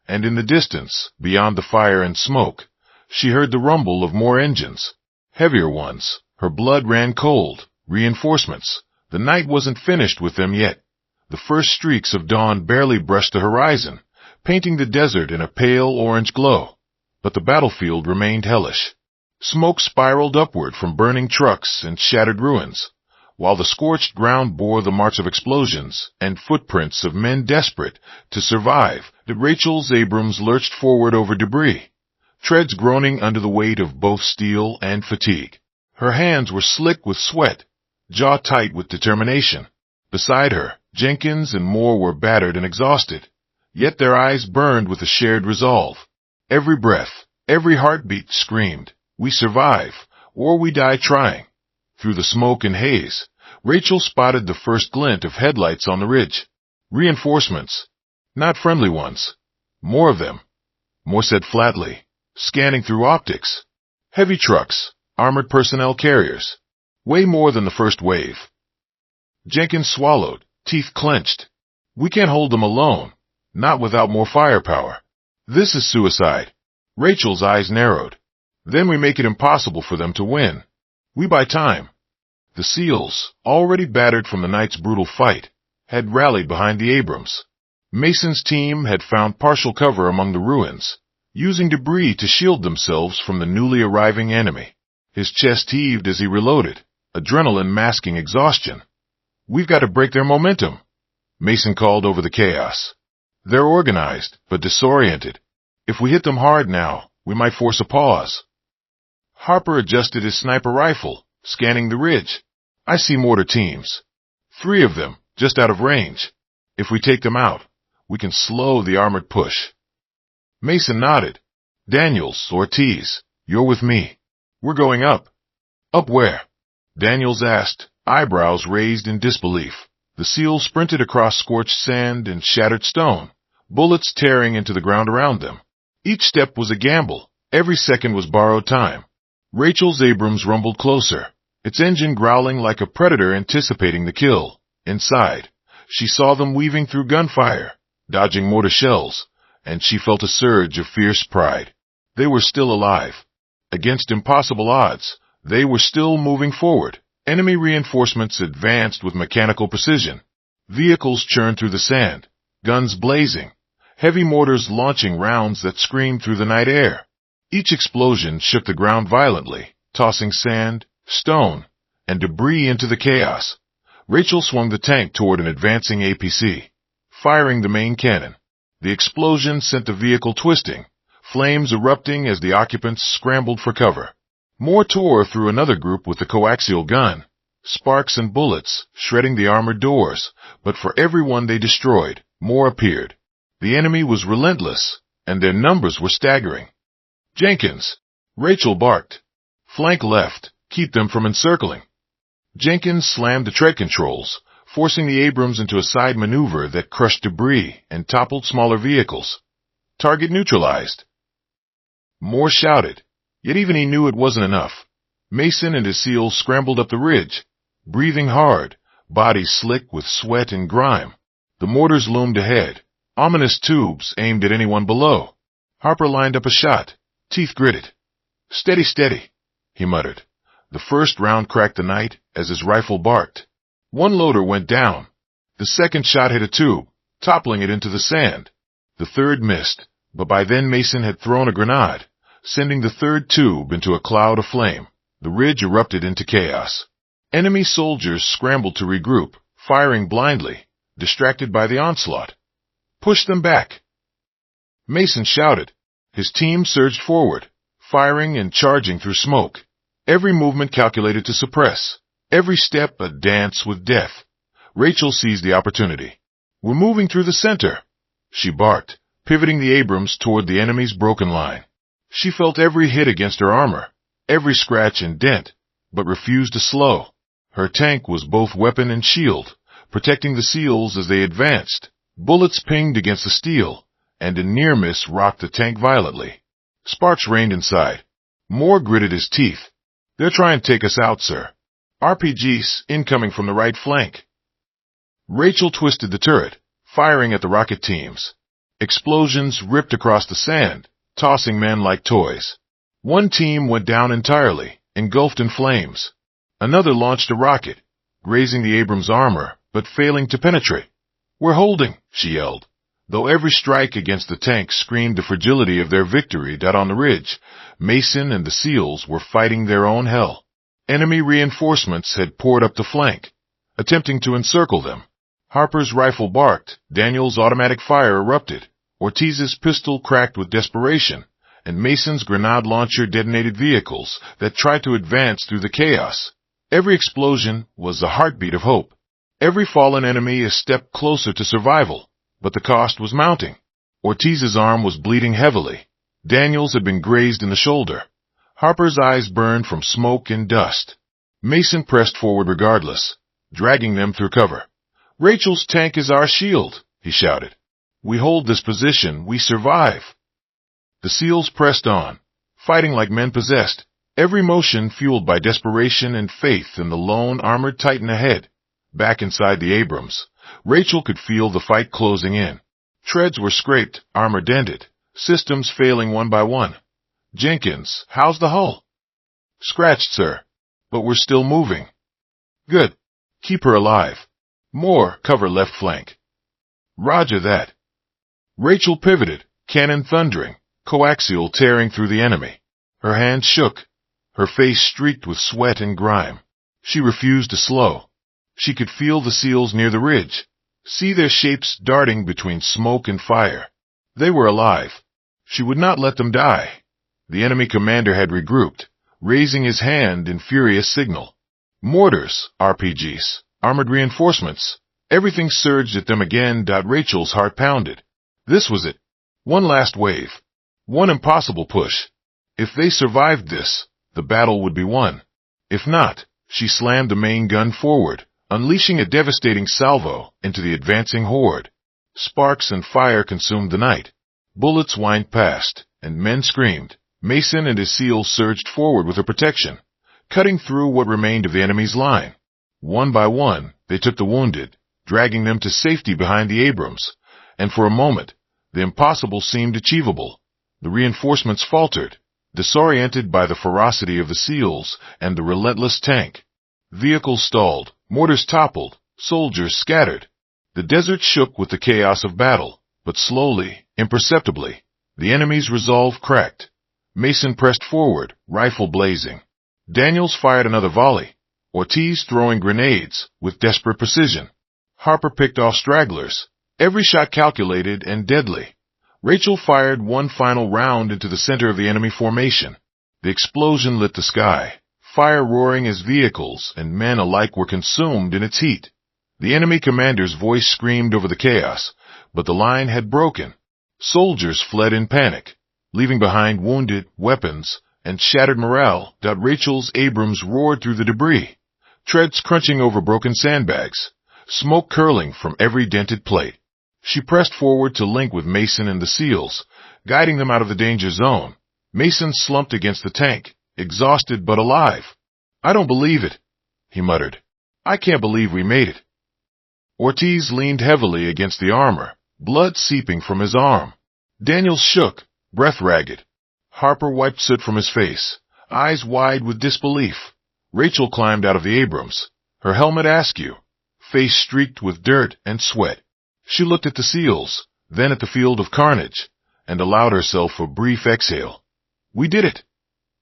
and in the distance, beyond the fire and smoke, she heard the rumble of more engines, heavier ones. Her blood ran cold. Reinforcements. The night wasn't finished with them yet. The first streaks of dawn barely brushed the horizon, painting the desert in a pale orange glow. But the battlefield remained hellish. Smoke spiraled upward from burning trucks and shattered ruins, while the scorched ground bore the marks of explosions and footprints of men desperate to survive. Rachel's Abrams lurched forward over debris, treads groaning under the weight of both steel and fatigue. Her hands were slick with sweat, jaw tight with determination. Beside her, Jenkins and Moore were battered and exhausted, yet their eyes burned with a shared resolve. Every breath, every heartbeat screamed, "We survive, or we die trying." Through the smoke and haze, Rachel spotted the first glint of headlights on the ridge. Reinforcements. Not friendly ones. More of them. Moore said flatly, scanning through optics. Heavy trucks, armored personnel carriers. Way more than the first wave. Jenkins swallowed, teeth clenched. We can't hold them alone, not without more firepower. This is suicide. Rachel's eyes narrowed. Then we make it impossible for them to win. We buy time. The SEALs, already battered from the night's brutal fight, had rallied behind the Abrams. Mason's team had found partial cover among the ruins, using debris to shield themselves from the newly arriving enemy. His chest heaved as he reloaded, adrenaline masking exhaustion. We've got to break their momentum, Mason called over the chaos. They're organized, but disoriented. If we hit them hard now, we might force a pause. Harper adjusted his sniper rifle, scanning the ridge. I see mortar teams. 3 of them, just out of range. If we take them out, we can slow the armored push. Mason nodded. Daniels, Ortiz, you're with me. We're going up. Up where? Daniels asked, eyebrows raised in disbelief. The SEALs sprinted across scorched sand and shattered stone, bullets tearing into the ground around them. Each step was a gamble. Every second was borrowed time. Rachel's Abrams rumbled closer, its engine growling like a predator anticipating the kill. Inside, She saw them weaving through gunfire, dodging mortar shells, and she felt a surge of fierce pride. They were still alive. Against impossible odds, they were still moving forward. Enemy reinforcements advanced with mechanical precision. Vehicles churned through the sand, guns blazing, heavy mortars launching rounds that screamed through the night air. Each explosion shook the ground violently, tossing sand, stone, and debris into the chaos. Rachel swung the tank toward an advancing APC, firing the main cannon. The explosion sent the vehicle twisting, flames erupting as the occupants scrambled for cover. More tore through another group with the coaxial gun, sparks and bullets shredding the armored doors, but for every one they destroyed, more appeared. The enemy was relentless, and their numbers were staggering. "Jenkins!" Rachel barked. "Flank left. Keep them from encircling." Jenkins slammed the tread controls, forcing the Abrams into a side maneuver that crushed debris and toppled smaller vehicles. "Target neutralized." Moore shouted, yet even he knew it wasn't enough. Mason and his SEALs scrambled up the ridge, breathing hard, bodies slick with sweat and grime. The mortars loomed ahead, ominous tubes aimed at anyone below. Harper lined up a shot, teeth gritted. "Steady, steady," he muttered. The first round cracked the night as his rifle barked. One loader went down. The second shot hit a tube, toppling it into the sand. The third missed, but by then Mason had thrown a grenade, sending the third tube into a cloud of flame. The ridge erupted into chaos. Enemy soldiers scrambled to regroup, firing blindly, distracted by the onslaught. "Push them back!" Mason shouted. His team surged forward, firing and charging through smoke. Every movement calculated to suppress. Every step a dance with death. Rachel seized the opportunity. "We're moving through the center," she barked, pivoting the Abrams toward the enemy's broken line. She felt every hit against her armor, every scratch and dent, but refused to slow. Her tank was both weapon and shield, protecting the SEALs as they advanced. Bullets pinged against the steel, and a near miss rocked the tank violently. Sparks rained inside. Moore gritted his teeth. "They're trying to take us out, sir. RPGs incoming from the right flank." Rachel twisted the turret, firing at the rocket teams. Explosions ripped across the sand, tossing men like toys. One team went down entirely, engulfed in flames. Another launched a rocket, grazing the Abrams' armor, but failing to penetrate. "We're holding," she yelled. Though every strike against the tank screamed the fragility of their victory down on the ridge, Mason and the SEALs were fighting their own hell. Enemy reinforcements had poured up the flank, attempting to encircle them. Harper's rifle barked, Daniel's automatic fire erupted, Ortiz's pistol cracked with desperation, and Mason's grenade launcher detonated vehicles that tried to advance through the chaos. Every explosion was the heartbeat of hope. Every fallen enemy a step closer to survival. But the cost was mounting. Ortiz's arm was bleeding heavily. Daniel's had been grazed in the shoulder. Harper's eyes burned from smoke and dust. Mason pressed forward regardless, dragging them through cover. "Rachel's tank is our shield," he shouted. "We hold this position, we survive." The SEALs pressed on, fighting like men possessed, every motion fueled by desperation and faith in the lone armored titan ahead. Back inside the Abrams, Rachel could feel the fight closing in. Treads were scraped, armor dented, systems failing one by one. "Jenkins, how's the hull?" "Scratched, sir. But we're still moving." "Good. Keep her alive." "More, cover left flank." "Roger that." Rachel pivoted, cannon thundering, coaxial tearing through the enemy. Her hands shook, her face streaked with sweat and grime. She refused to slow. She could feel the SEALs near the ridge, see their shapes darting between smoke and fire. They were alive. She would not let them die. The enemy commander had regrouped, raising his hand in furious signal. Mortars, RPGs, armored reinforcements, everything surged at them again. Rachel's heart pounded. This was it. One last wave. One impossible push. If they survived this, the battle would be won. If not, she slammed the main gun forward, unleashing a devastating salvo into the advancing horde. Sparks and fire consumed the night. Bullets whined past, and men screamed. Mason and his SEALs surged forward with her protection, cutting through what remained of the enemy's line. One by one, they took the wounded, dragging them to safety behind the Abrams, and for a moment, the impossible seemed achievable. The reinforcements faltered, disoriented by the ferocity of the SEALs and the relentless tank. Vehicles stalled, mortars toppled, soldiers scattered. The desert shook with the chaos of battle, but slowly, imperceptibly, the enemy's resolve cracked. Mason pressed forward, rifle blazing. Daniels fired another volley, Ortiz throwing grenades with desperate precision. Harper picked off stragglers, every shot calculated and deadly. Rachel fired one final round into the center of the enemy formation. The explosion lit the sky, fire roaring as vehicles and men alike were consumed in its heat. The enemy commander's voice screamed over the chaos, but the line had broken. Soldiers fled in panic, leaving behind wounded, weapons, and shattered morale. Rachel's Abrams roared through the debris, treads crunching over broken sandbags, smoke curling from every dented plate. She pressed forward to link with Mason and the SEALs, guiding them out of the danger zone. Mason slumped against the tank, exhausted but alive. "I don't believe it," he muttered. "I can't believe we made it." Ortiz leaned heavily against the armor, blood seeping from his arm. Daniels shook, breath ragged. Harper wiped soot from his face, eyes wide with disbelief. Rachel climbed out of the Abrams, her helmet askew, face streaked with dirt and sweat. She looked at the SEALs, then at the field of carnage, and allowed herself a brief exhale. "We did it,"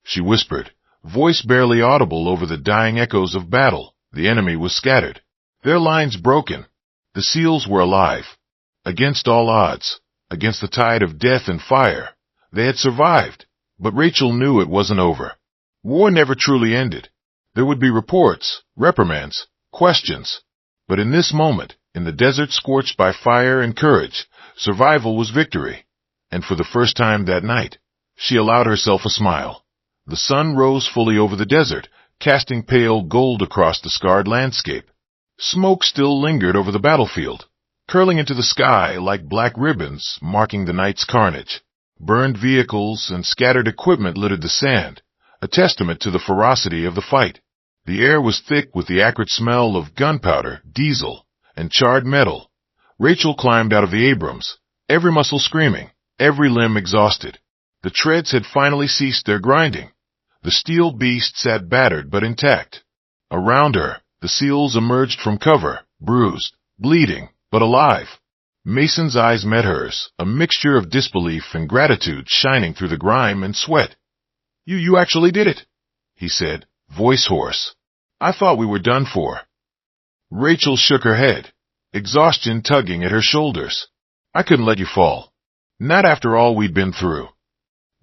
she whispered, voice barely audible over the dying echoes of battle. The enemy was scattered, their lines broken. The SEALs were alive. Against all odds, against the tide of death and fire, they had survived. But Rachel knew it wasn't over. War never truly ended. There would be reports, reprimands, questions. But in this moment, in the desert scorched by fire and courage, survival was victory. And for the first time that night, she allowed herself a smile. The sun rose fully over the desert, casting pale gold across the scarred landscape. Smoke still lingered over the battlefield, curling into the sky like black ribbons marking the night's carnage. Burned vehicles and scattered equipment littered the sand, a testament to the ferocity of the fight. The air was thick with the acrid smell of gunpowder, diesel, and charred metal. Rachel climbed out of the Abrams, every muscle screaming, every limb exhausted. The treads had finally ceased their grinding. The steel beast sat battered but intact. Around her, the SEALs emerged from cover, bruised, bleeding, but alive. Mason's eyes met hers, a mixture of disbelief and gratitude shining through the grime and sweat. You actually did it," he said, voice hoarse. "I thought we were done for." Rachel shook her head, exhaustion tugging at her shoulders. "I couldn't let you fall. Not after all we'd been through."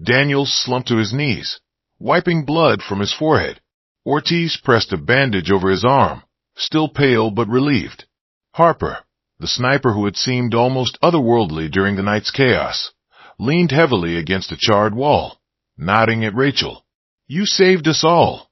Daniels slumped to his knees, wiping blood from his forehead. Ortiz pressed a bandage over his arm, still pale but relieved. Harper, the sniper who had seemed almost otherworldly during the night's chaos, leaned heavily against a charred wall, nodding at Rachel. "You saved us all,"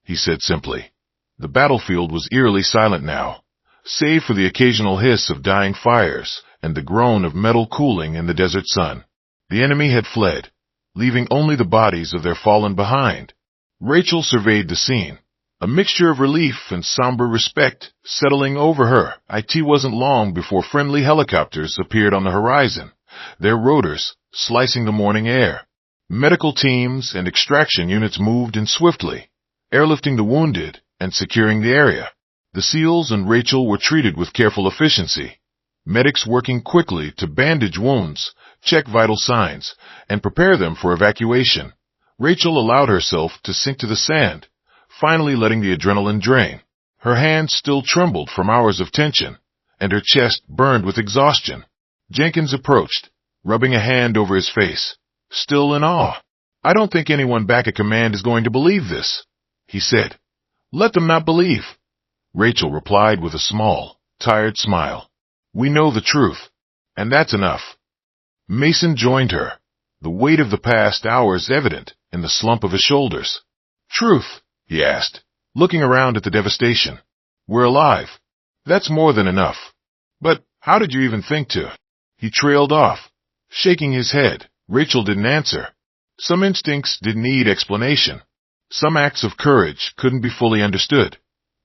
he said simply. The battlefield was eerily silent now, save for the occasional hiss of dying fires and the groan of metal cooling in the desert sun. The enemy had fled, leaving only the bodies of their fallen behind. Rachel surveyed the scene, a mixture of relief and somber respect settling over her. It wasn't long before friendly helicopters appeared on the horizon, their rotors slicing the morning air. Medical teams and extraction units moved in swiftly, airlifting the wounded and securing the area. The SEALs and Rachel were treated with careful efficiency, medics working quickly to bandage wounds, check vital signs, and prepare them for evacuation. Rachel allowed herself to sink to the sand, finally letting the adrenaline drain. Her hands still trembled from hours of tension, and her chest burned with exhaustion. Jenkins approached, rubbing a hand over his face, still in awe. "I don't think anyone back at command is going to believe this," he said. "Let them not believe." Rachel replied with a small, tired smile. "We know the truth, and that's enough." Mason joined her, the weight of the past hours evident in the slump of his shoulders. "Truth?" he asked, looking around at the devastation. "We're alive. That's more than enough. But how did you even think to?" He trailed off, shaking his head. Rachel didn't answer. Some instincts didn't need explanation. Some acts of courage couldn't be fully understood.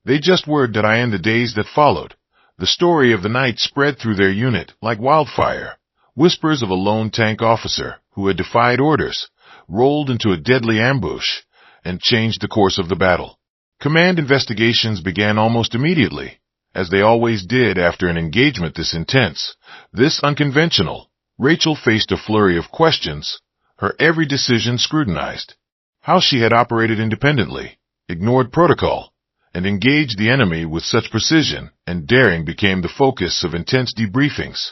They just were in the days that followed, The story of the night spread through their unit like wildfire. Whispers of a lone tank officer who had defied orders, rolled into a deadly ambush, and changed the course of the battle. Command investigations began almost immediately, as they always did after an engagement this intense, this unconventional. Rachel faced a flurry of questions, her every decision scrutinized. How she had operated independently, ignored protocol, and engaged the enemy with such precision and daring became the focus of intense debriefings.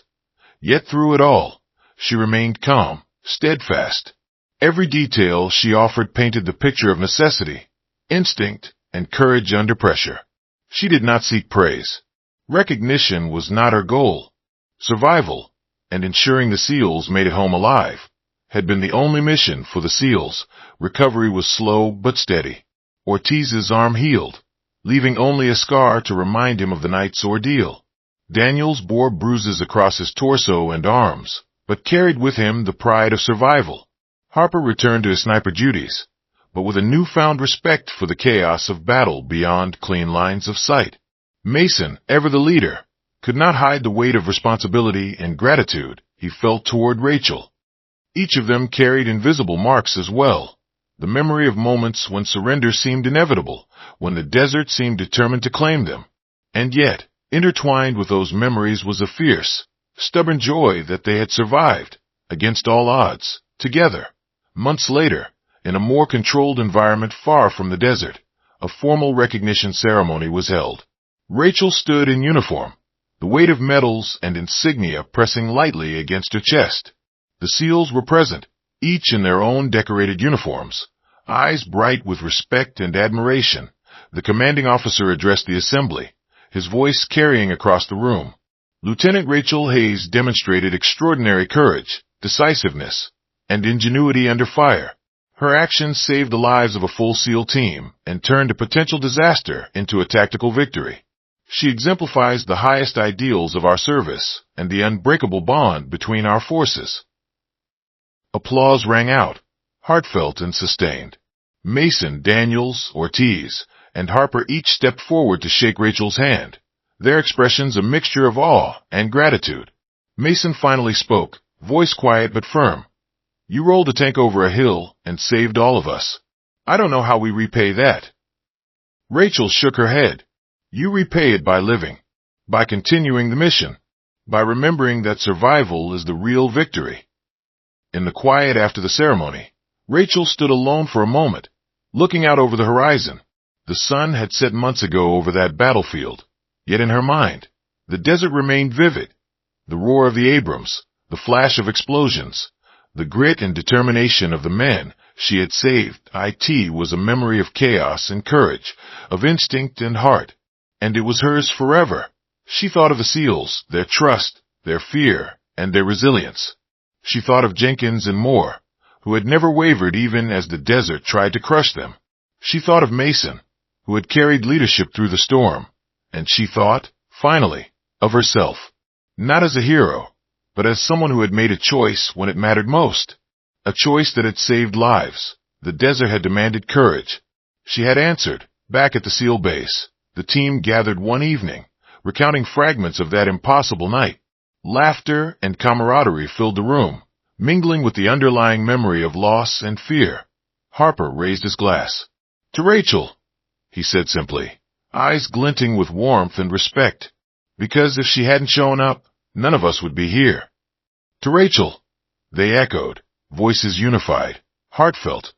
Yet through it all, she remained calm, steadfast. Every detail she offered painted the picture of necessity, instinct, and courage under pressure. She did not seek praise. Recognition was not her goal. Survival, and ensuring the SEALs made it home alive, had been the only mission for the SEALs. Recovery was slow but steady. Ortiz's arm healed, leaving only a scar to remind him of the night's ordeal. Daniels bore bruises across his torso and arms, but carried with him the pride of survival. Harper returned to his sniper duties, but with a newfound respect for the chaos of battle beyond clean lines of sight. Mason, ever the leader, could not hide the weight of responsibility and gratitude he felt toward Rachel. Each of them carried invisible marks as well, the memory of moments when surrender seemed inevitable, when the desert seemed determined to claim them. And yet, intertwined with those memories was a fierce, stubborn joy that they had survived, against all odds, together. Months later, in a more controlled environment far from the desert, a formal recognition ceremony was held. Rachel stood in uniform, the weight of medals and insignia pressing lightly against her chest. The SEALs were present, each in their own decorated uniforms, eyes bright with respect and admiration. The commanding officer addressed the assembly, his voice carrying across the room. Lieutenant Rachel Hayes demonstrated extraordinary courage, decisiveness, and ingenuity under fire. Her actions saved the lives of a full SEAL team and turned a potential disaster into a tactical victory. She exemplifies the highest ideals of our service and the unbreakable bond between our forces. Applause rang out, heartfelt and sustained. Mason, Daniels, Ortiz, and Harper each stepped forward to shake Rachel's hand, their expressions a mixture of awe and gratitude. Mason finally spoke, voice quiet but firm. "You rolled a tank over a hill and saved all of us. I don't know how we repay that." Rachel shook her head. "You repay it by living, by continuing the mission, by remembering that survival is the real victory." In the quiet after the ceremony, Rachel stood alone for a moment, looking out over the horizon. The sun had set months ago over that battlefield, yet in her mind, the desert remained vivid. The roar of the Abrams, the flash of explosions, the grit and determination of the men she had saved. It was a memory of chaos and courage, of instinct and heart, and it was hers forever. She thought of the SEALs, their trust, their fear, and their resilience. She thought of Jenkins and Moore, who had never wavered even as the desert tried to crush them. She thought of Mason, who had carried leadership through the storm. And she thought, finally, of herself, not as a hero, but as someone who had made a choice when it mattered most, a choice that had saved lives. The desert had demanded courage. She had answered, back at the SEAL base. The team gathered one evening, recounting fragments of that impossible night. Laughter and camaraderie filled the room, mingling with the underlying memory of loss and fear. Harper raised his glass. "To Rachel," he said simply, eyes glinting with warmth and respect, because if she hadn't shown up, none of us would be here. "To Rachel," they echoed, voices unified, heartfelt.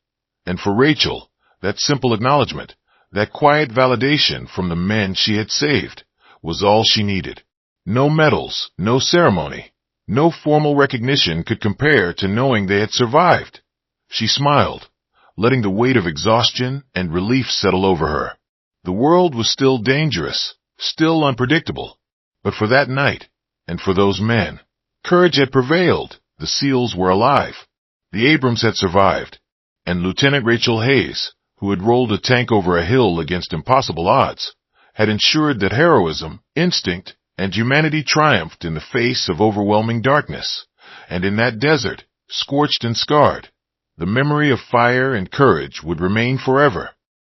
And for Rachel, that simple acknowledgement, that quiet validation from the men she had saved, was all she needed. No medals, no ceremony, no formal recognition could compare to knowing they had survived. She smiled, letting the weight of exhaustion and relief settle over her. The world was still dangerous, still unpredictable, but for that night, and for those men, courage had prevailed. The SEALs were alive. The Abrams had survived, and Lieutenant Rachel Hayes, who had rolled a tank over a hill against impossible odds, had ensured that heroism, instinct, and humanity triumphed in the face of overwhelming darkness. And in that desert, scorched and scarred, the memory of fire and courage would remain forever.